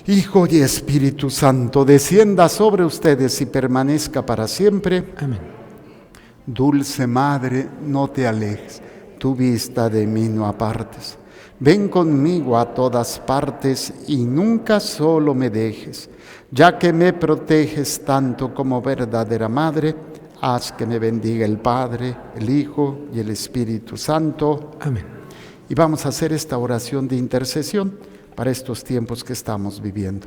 Hijo y Espíritu Santo, descienda sobre ustedes y permanezca para siempre. Amén. Dulce Madre, no te alejes, tu vista de mí no apartes. Ven conmigo a todas partes y nunca solo me dejes. Ya que me proteges tanto como verdadera Madre, haz que me bendiga el Padre, el Hijo y el Espíritu Santo. Amén. Y vamos a hacer esta oración de intercesión para estos tiempos que estamos viviendo.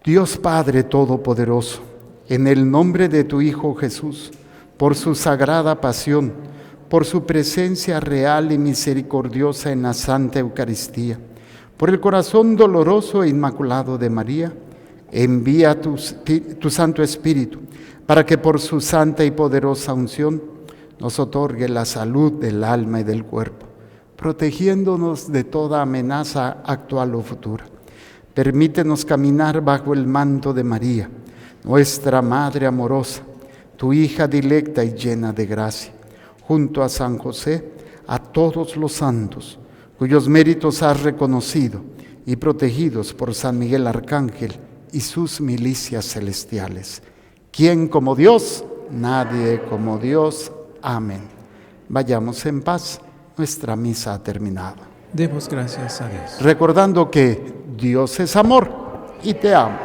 Dios Padre Todopoderoso, en el nombre de tu Hijo Jesús, por su sagrada pasión, por su presencia real y misericordiosa en la Santa Eucaristía, por el corazón doloroso e inmaculado de María, envía tu Santo Espíritu, para que por su santa y poderosa unción nos otorgue la salud del alma y del cuerpo, protegiéndonos de toda amenaza actual o futura. Permítenos caminar bajo el manto de María, nuestra Madre amorosa, tu hija dilecta y llena de gracia, junto a San José, a todos los santos, cuyos méritos has reconocido y protegidos por San Miguel Arcángel y sus milicias celestiales. ¿Quién como Dios? Nadie como Dios. Amén. Vayamos en paz. Nuestra misa ha terminado. Demos gracias a Dios. Recordando que Dios es amor y te amo.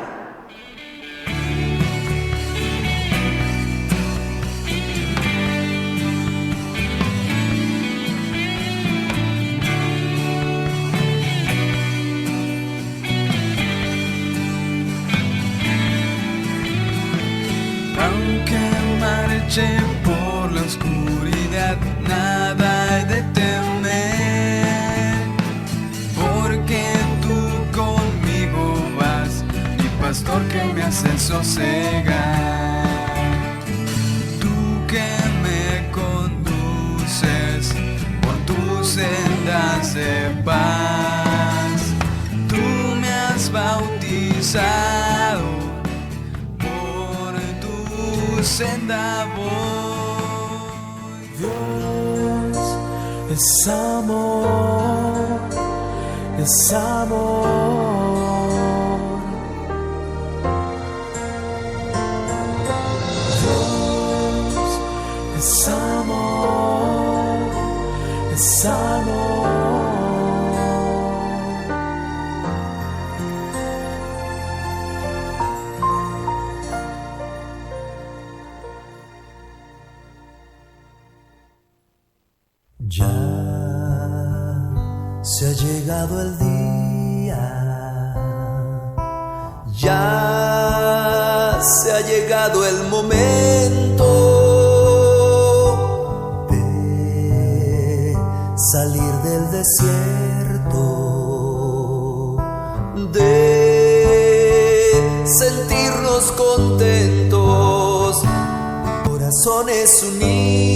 Aunque marche por la oscuridad, nada he de temer, porque tú conmigo vas, mi pastor que me hace sosegar. Tú que me conduces por tus sendas de paz, tú me has bautizado, por tu senda voy. Dios es amor, es amor. Dios es amor, es amor. Ya se ha llegado el día, ya se ha llegado el momento de salir del desierto, de sentirnos contentos, corazones unidos.